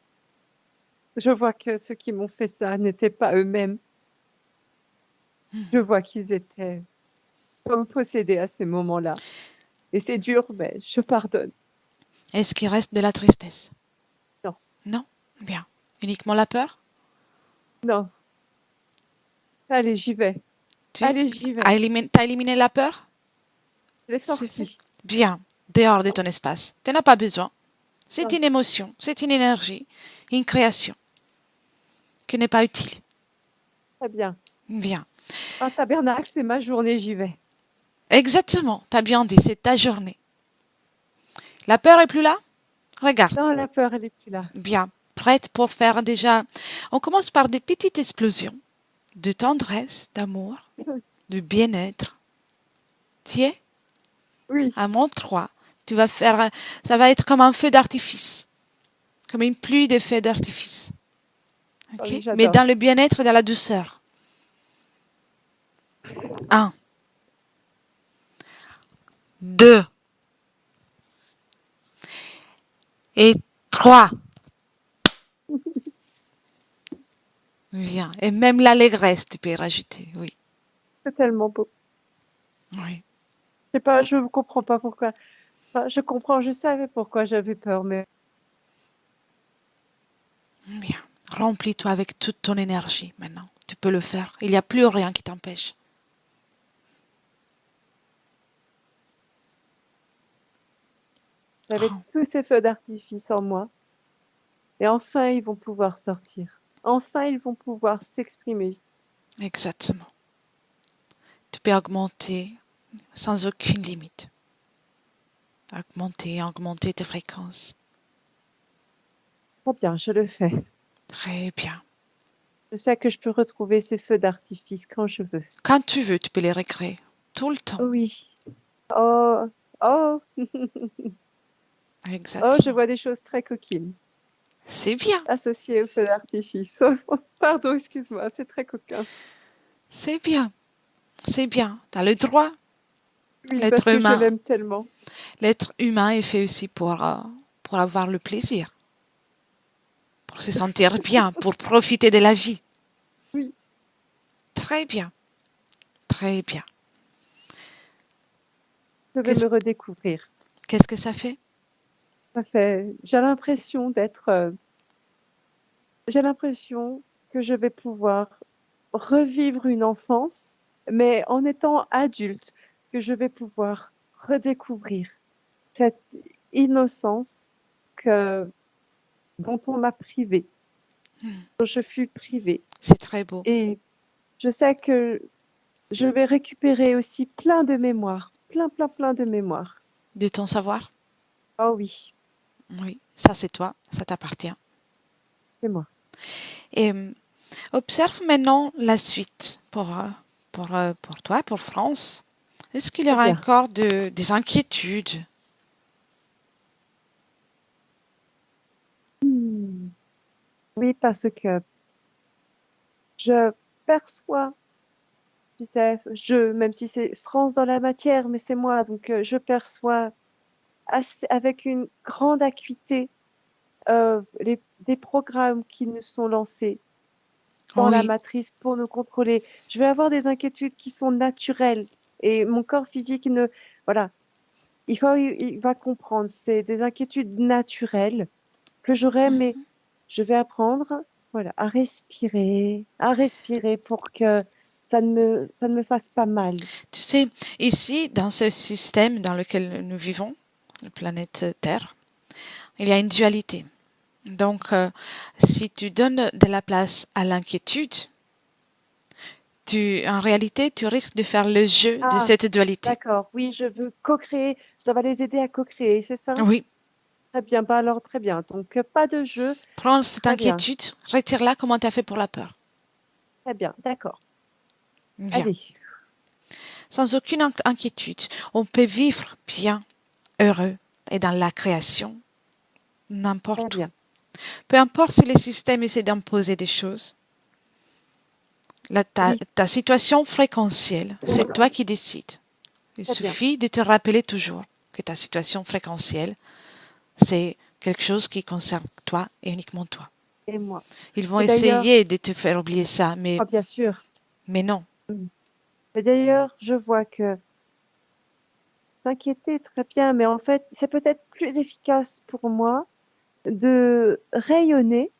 que ceux qui m'ont fait ça n'étaient pas eux-mêmes. Je vois qu'ils étaient comme possédés à ces moments-là. Et c'est dur, mais je pardonne. Est-ce qu'il reste de la tristesse? Non, Non? Bien. Uniquement la peur? non. Allez, j'y vais. Tu Allez, j'y vais. t'as éliminé la peur? Je l'ai C'est fait. sorti. Bien. Dehors de ton espace. Tu n'as pas besoin. C'est Non, une émotion, c'est une énergie, une création qui n'est pas utile. très bien. Bien. Un tabernacle, c'est ma journée, j'y vais. Exactement. T'as bien dit, c'est ta journée. La peur est plus là? Regarde. Non, la peur, elle est plus là. Bien. Prête pour faire déjà. On commence par des petites explosions de tendresse, d'amour, de bien-être. Tu es? Oui. À mon 3, tu vas faire. Ça va être comme un feu d'artifice. Comme une pluie de feux d'artifice. Ah Ok? oui, Mais j'adore. dans le bien-être et dans la douceur. 1, 2 et 3. Bien. Et même l'allégresse, tu peux y rajouter. Oui. C'est tellement beau. Oui. Je sais pas, je ne comprends pas pourquoi. Enfin, je comprends, je savais pourquoi j'avais peur, mais Bien. Remplis-toi avec toute ton énergie maintenant. Tu peux le faire. Il n'y a plus rien qui t'empêche. avec tous ces feux d'artifice en moi, et enfin ils vont pouvoir sortir. Enfin ils vont pouvoir s'exprimer. Exactement. Tu peux augmenter sans aucune limite. Augmenter tes fréquences. Très bien, je le fais. Très bien. Je sais que je peux retrouver ces feux d'artifice quand je veux. Quand tu veux, tu peux les recréer. Tout le temps. Oui. Oh, oh, oh, je Exactement. vois des choses très coquines C'est bien. associées aux feux d'artifice. Pardon, excuse-moi, c'est très coquin. C'est bien. C'est bien. Tu as le droit. Oui, parce L'être que je humain, l'aime tellement. l'être humain est fait aussi pour avoir le plaisir, pour se sentir bien, pour profiter de la vie. Oui, Très bien. Très bien. je vais Qu'est-ce, me redécouvrir. qu'est-ce que ça fait? Ça fait, j'ai l'impression que je vais pouvoir revivre une enfance, mais en étant adulte, que je vais pouvoir redécouvrir cette innocence que, dont on m'a privée, dont je fus privée. C'est très beau. Et je sais que je vais récupérer aussi plein de mémoires, plein de mémoires. De ton savoir? Oh oui, Oui, ça c'est toi, ça t'appartient. c'est moi. Et observe maintenant la suite pour toi, pour France. Est-ce qu'il y Très aura bien. encore des inquiétudes? Hmm. Oui, parce que je perçois, tu sais, même si c'est France dans la matière, mais c'est moi, donc je perçois avec une grande acuité des programmes qui nous sont lancés dans la Oui, matrice pour nous contrôler. Je vais avoir des inquiétudes qui sont naturelles et mon corps physique voilà, il va comprendre. C'est des inquiétudes naturelles que j'aurai, mais je vais apprendre, voilà, à respirer pour que ça ne me fasse pas mal. tu sais, ici, dans ce système dans lequel nous vivons, la planète Terre, il y a une dualité. Donc, si tu donnes de la place à l'inquiétude, en réalité, tu risques de faire le jeu de Ah, cette dualité. d'accord. Oui, je veux co-créer. Ça va les aider à co-créer, c'est ça? Oui, Très bien. Bah alors, très bien. Donc, pas de jeu. prends cette Très bien. inquiétude, retire-la comme tu as fait pour la peur. Très bien. D'accord. Bien. Allez. Sans aucune inquiétude, on peut vivre bien, heureux et dans la création, Très n'importe où. bien. Peu importe si le système essaie d'imposer des choses, Oui, ta situation fréquentielle, c'est toi qui décides. Il très bien. suffit de te rappeler toujours que ta situation fréquentielle, c'est quelque chose qui concerne toi et uniquement toi. Et moi. Ils vont Et d'ailleurs, essayer de te faire oublier ça, ah, bien sûr. mais non. Mm. Et d'ailleurs, je vois que s'inquiéter, très bien, mais en fait, c'est peut-être plus efficace pour moi de rayonner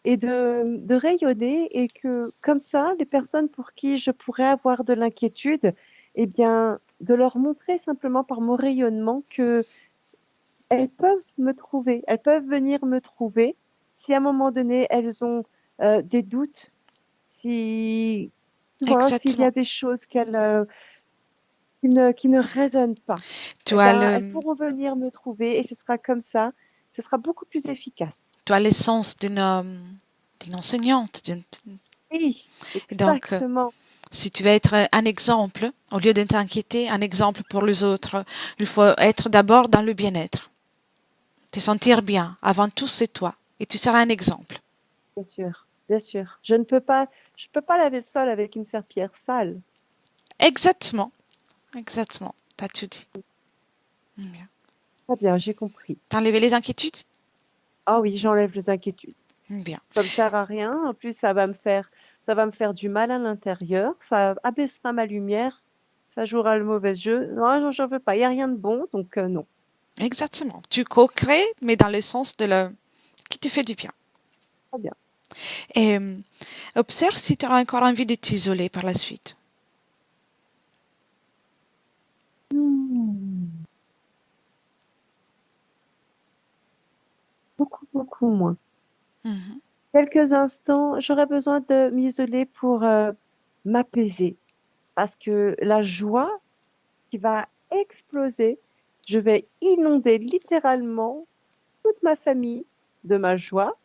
de rayonner et que comme ça, les personnes pour qui je pourrais avoir de l'inquiétude, eh bien, de leur montrer simplement par mon rayonnement que elles peuvent me trouver, elles peuvent venir me trouver si à un moment donné elles ont des doutes, si tu vois, s'il y a Exactement. des choses qui ne résonnent pas, Tu eh as ben, elles le, pourront venir me trouver et ce sera comme ça, ce sera beaucoup plus efficace. tu as l'essence d'une enseignante. Oui, Donc, exactement. si tu veux être un exemple, au lieu de t'inquiéter, un exemple pour les autres, il faut être d'abord dans le bien-être. Te sentir bien. Avant tout, c'est toi. Et tu seras un exemple. Bien sûr, bien sûr. Je peux pas laver le sol avec une serpillière sale. Exactement. Exactement. T'as tout dit. Bien. Très bien, j'ai compris. T'as enlevé les inquiétudes? Ah oui, j'enlève les inquiétudes. Bien. Ça me sert à rien. En plus, ça va me faire du mal à l'intérieur. Ça abaissera ma lumière. Ça jouera le mauvais jeu. Non, j'en veux pas. Il y a rien de bon, donc non. Exactement. Tu co-crées, mais dans le sens de le qui te fait du bien. Très bien. Et observe si tu auras encore envie de t'isoler par la suite. Hmm. Beaucoup moins. Mhm. Quelques instants, j'aurais besoin de m'isoler pour m'apaiser. Parce que la joie qui va exploser. Je vais inonder littéralement toute ma famille de ma joie,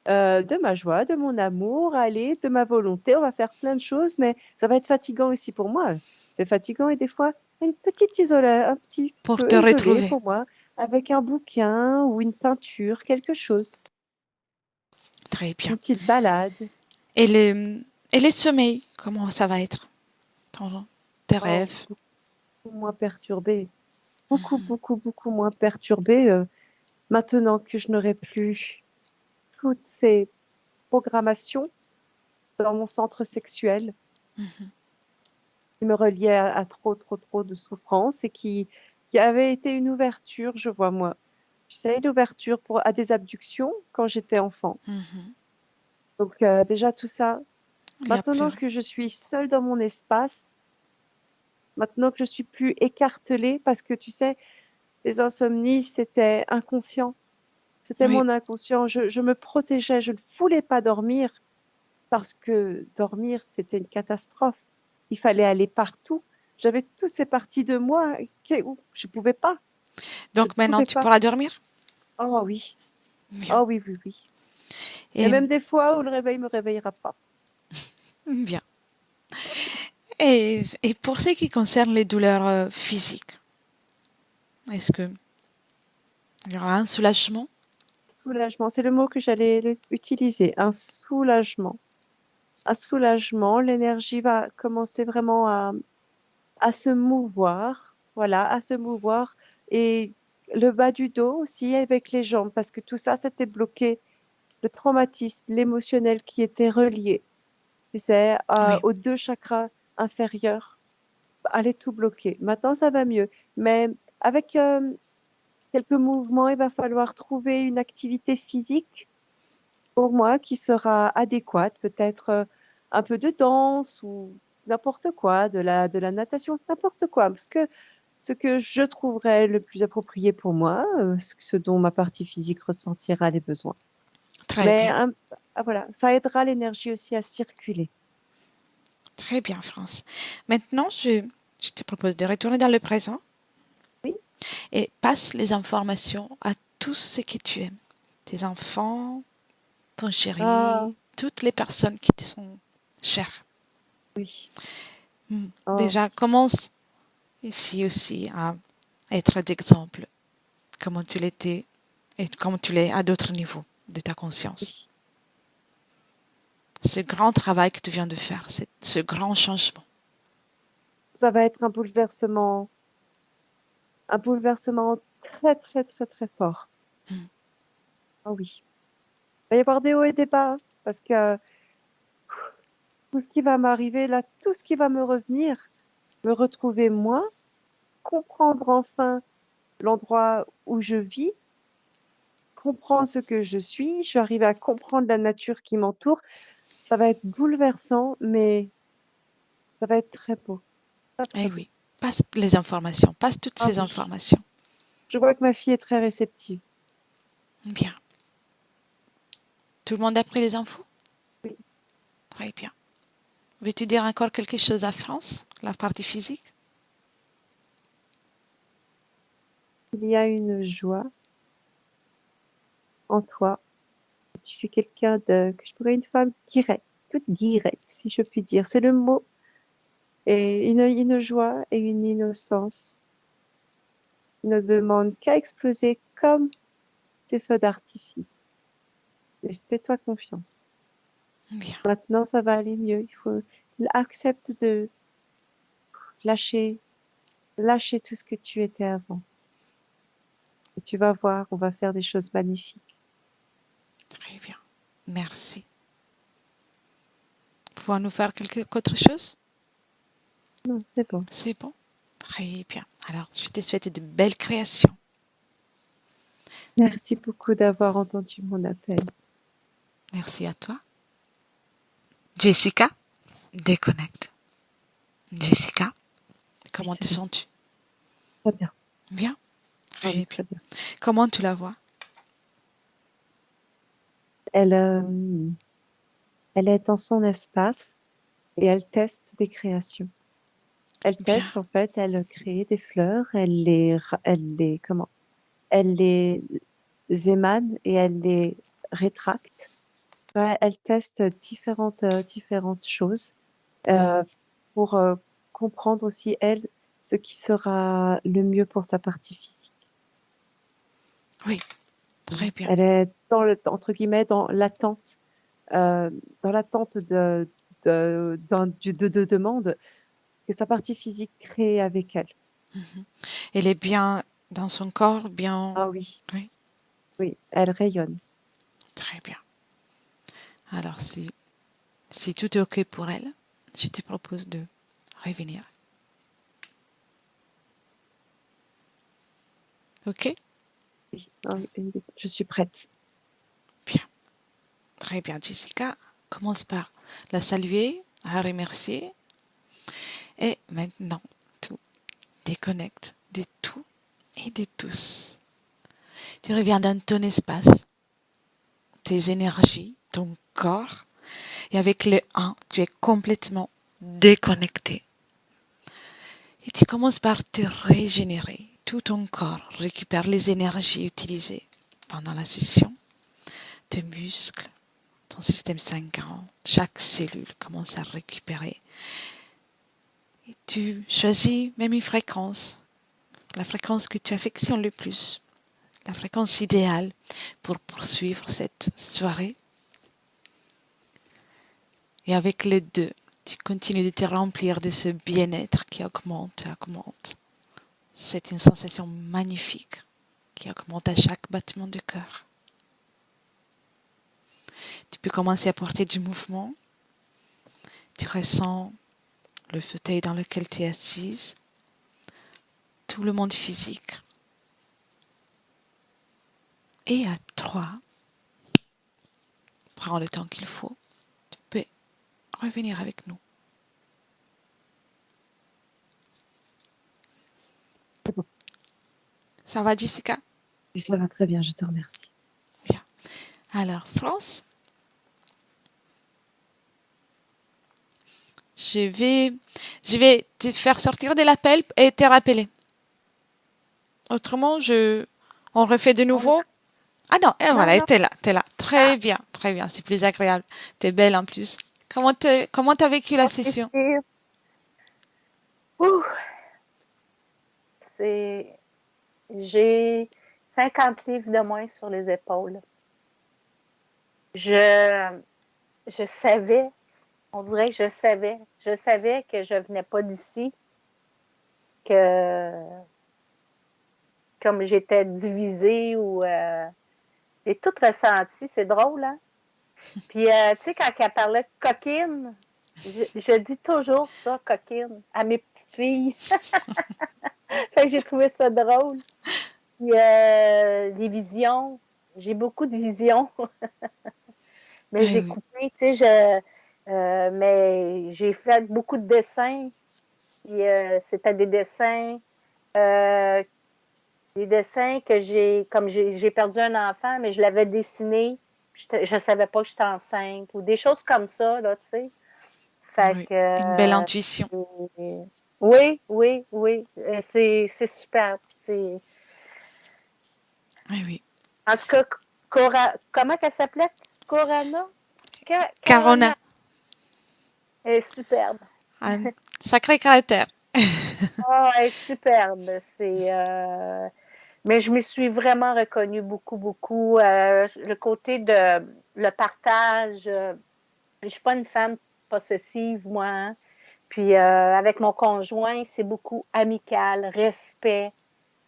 de mon amour, allez, de ma volonté. On va faire plein de choses, mais ça va être fatigant aussi pour moi. C'est fatigant et des fois, une petite un petit Pour peu te isolé retrouver. pour moi, avec un bouquin ou une peinture, quelque chose, Très bien. une petite balade. Et et les sommeils, comment ça va être? Tes Oh, rêves? beaucoup moins perturbé, beaucoup moins perturbé maintenant que je n'aurai plus toutes ces programmations dans mon centre sexuel Mhm. qui me reliait à trop de souffrance et qui avait été une ouverture, je vois moi. Tu sais, une ouverture à des abductions quand j'étais enfant. Mhm. Donc déjà tout ça, Il n'y a plus maintenant rien. que je suis seule dans mon espace, maintenant que je suis plus écartelée, parce que tu sais, les insomnies, c'était inconscient. C'était Oui, mon inconscient. Je me protégeais, je ne voulais pas dormir parce que dormir, c'était une catastrophe. Il fallait aller partout. J'avais toutes ces parties de moi où je pouvais pas. Je ne donc maintenant pouvais tu pas. pourras dormir? Oh oui. Bien. Oh oui, oui, oui. Il y a Et même des fois où le réveil me réveillera pas. bien. Et pour ce qui concerne les douleurs physiques, est-ce que il y aura un soulagement? Soulagement, c'est le mot que j'allais utiliser. Un soulagement. Un soulagement. L'énergie va commencer vraiment à se mouvoir. Voilà, à se mouvoir. Et le bas du dos aussi avec les jambes, parce que tout ça, c'était bloqué. Le traumatisme, l'émotionnel qui était relié, tu sais, Oui, aux deux chakras inférieurs, allait tout bloquer. Maintenant, ça va mieux. Mais avec quelques mouvements, il va falloir trouver une activité physique pour moi qui sera adéquate, peut-être un peu de danse ou n'importe quoi, de la natation, n'importe quoi, parce que ce que je trouverais le plus approprié pour moi, ce dont ma partie physique ressentira les besoins. très Mais bien. voilà, ça aidera l'énergie aussi à circuler. Très bien, France. Maintenant, je te propose de retourner dans le présent Oui, et passe les informations à tous ceux que tu aimes. Tes enfants, ton ah, chéri, toutes les personnes qui te sont chères. oui, oh, Déjà, commence ici aussi à être d'exemple, comment tu l'étais et comment tu l'es à d'autres niveaux de ta conscience. oui. Ce grand travail que tu viens de faire, ce grand changement. Ça va être un bouleversement très fort. Mm. Ah oui. Il va y avoir des hauts et des bas, parce que tout ce qui va m'arriver là, tout ce qui va me revenir, me retrouver moi, comprendre enfin l'endroit où je vis, comprendre ce que je vais arriver à comprendre la nature qui m'entoure. Ça va être bouleversant, mais ça va être très beau, très Eh très beau. oui, passe les informations, passe toutes Ah ces oui. informations. Je vois que ma fille est très réceptive. Bien. Tout le monde a pris les infos? Oui. Très bien. Veux-tu dire encore quelque chose à France, la partie physique? Il y a une joie en toi. Tu es quelqu'un que je pourrais une femme directe, toute directe, si je puis dire. C'est le mot. Et une joie et une innocence qui ne demandent qu'à exploser comme ces feux d'artifice. Et fais-toi confiance. Bien. Maintenant, ça va aller mieux. Il faut accepte de lâcher, lâcher tout ce que tu étais avant. Et tu vas voir, on va faire des choses magnifiques. Très bien. Merci. Pouvons-nous faire quelque autre chose? Non, c'est bon. C'est bon? Très bien. Alors, je te souhaite de belles créations. Merci beaucoup d'avoir entendu mon appel. Merci à toi. Jessica, déconnecte. Jessica, Oui, comment c'est te bon. sens-tu? Très bien. Bien? Ah Très oui, bien. très bien. Comment tu la vois? Elle, elle est dans son espace et elle teste des créations. Elle Bien. teste, en fait, elle crée des fleurs, elle les, comment? Elle les émane et elle les rétracte. Ouais, elle teste différentes choses pour comprendre aussi, elle, ce qui sera le mieux pour sa partie physique. Oui, très bien. Elle est entre guillemets, dans l'attente de demande que sa partie physique crée avec elle. Mhm. Elle est bien dans son corps, bien. Ah oui, Oui, oui, elle rayonne. très bien. Alors, si tout est OK pour elle, je te propose de revenir. OK? Oui, je suis prête. Bien. Très bien, Jessica. Commence par la saluer, la remercier. Et maintenant, tout déconnecte de tout et de tous. Tu reviens dans ton espace, tes énergies, ton corps. Et avec le 1, tu es complètement déconnecté. Et tu commences par te régénérer. Tout ton corps récupère les énergies utilisées pendant la session. Tes muscles, ton système sanguin, chaque cellule commence à récupérer. Et tu choisis même une fréquence, la fréquence que tu affectionnes le plus, la fréquence idéale pour poursuivre cette soirée. Et avec les 2, tu continues de te remplir de ce bien-être qui augmente et augmente. C'est une sensation magnifique qui augmente à chaque battement de cœur. Tu peux commencer à porter du mouvement. Tu ressens le fauteuil dans lequel tu es assise, tout le monde physique. Et à 3, prends le temps qu'il faut. Tu peux revenir avec nous. C'est bon. Ça va, Jessica? Et ça va très bien, je te remercie. Bien. Alors, France, je vais te faire sortir de l'appel et te rappeler. Autrement, on refait de nouveau. Ah non, et voilà, non. t'es là. Très bien, c'est plus agréable. T'es belle en plus. Comment t'as vécu la session? Ouh, j'ai 50 livres de moins sur les épaules. Je savais, on dirait que je savais que je venais pas d'ici, que comme j'étais divisée ou j'ai tout ressenti, c'est drôle, hein? Puis, tu sais, quand elle parlait de coquine, je dis toujours ça, coquine, à mes petites filles. Fait que j'ai trouvé ça drôle. Puis, les visions, j'ai beaucoup de visions, mais Eh j'ai oui, coupé, tu sais, mais j'ai fait beaucoup de dessins. Puis, c'était euh, des dessins que comme j'ai perdu un enfant, mais je l'avais dessiné. Je savais pas que j'étais enceinte ou des choses comme ça, là, tu sais. Fait oui. que, Une belle intuition. oui, oui, oui. C'est superbe. Eh oui. En tout cas, comment qu'elle s'appelait? Corana? Carona, Carona. Elle est superbe. un sacré caractère. Oh, elle est superbe. Mais je me suis vraiment reconnue beaucoup, beaucoup. Le côté de le partage. Je suis pas une femme possessive, moi, hein. Puis avec mon conjoint, c'est beaucoup amical, respect,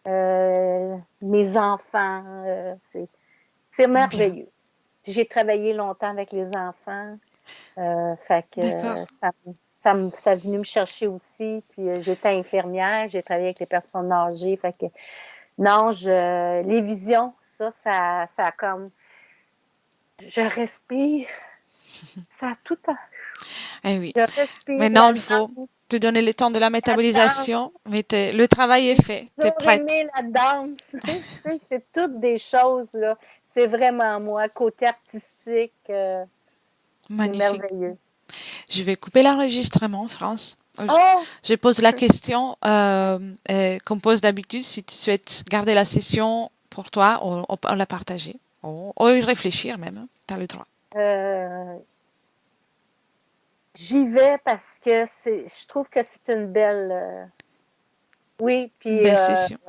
mes enfants. C'est Bien. merveilleux. J'ai travaillé longtemps avec les enfants. Fait que D'accord. ça est venu me chercher aussi. Puis j'étais infirmière, j'ai travaillé avec les personnes âgées. Fait que non, les visions, ça a comme je respire. Ça a tout. Eh oui. Je respire Maintenant, il faut là-dedans. te donner le temps de la La danse, métabolisation, mais le travail est fait. T'es toujours prête. aimé la danse. C'est toutes des choses, là. C'est vraiment moi. Côté artistique, c'est Magnifique. merveilleux. Je vais couper l'enregistrement, France. Oh! Je pose la question qu'on pose d'habitude. Si tu souhaites garder la session pour toi, on peut la partager. Oh, y réfléchir même, tu as le droit. J'y vais parce que je trouve que c'est une belle. Oui, Une puis. belle session.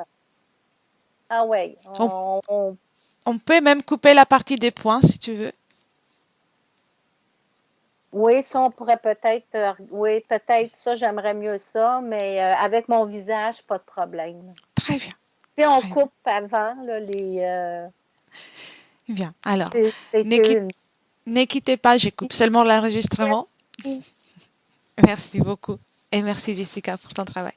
Ah ouais, On peut même couper la partie des points si tu veux. oui, ça, on pourrait peut-être. Oui, peut-être ça, j'aimerais mieux ça, mais avec mon visage, pas de problème. Très bien. Puis on Très coupe avant, là, les. bien. Alors, C'était une. ne quittez pas, je coupe seulement l'enregistrement. Merci. Merci beaucoup. Et merci Jessica pour ton travail.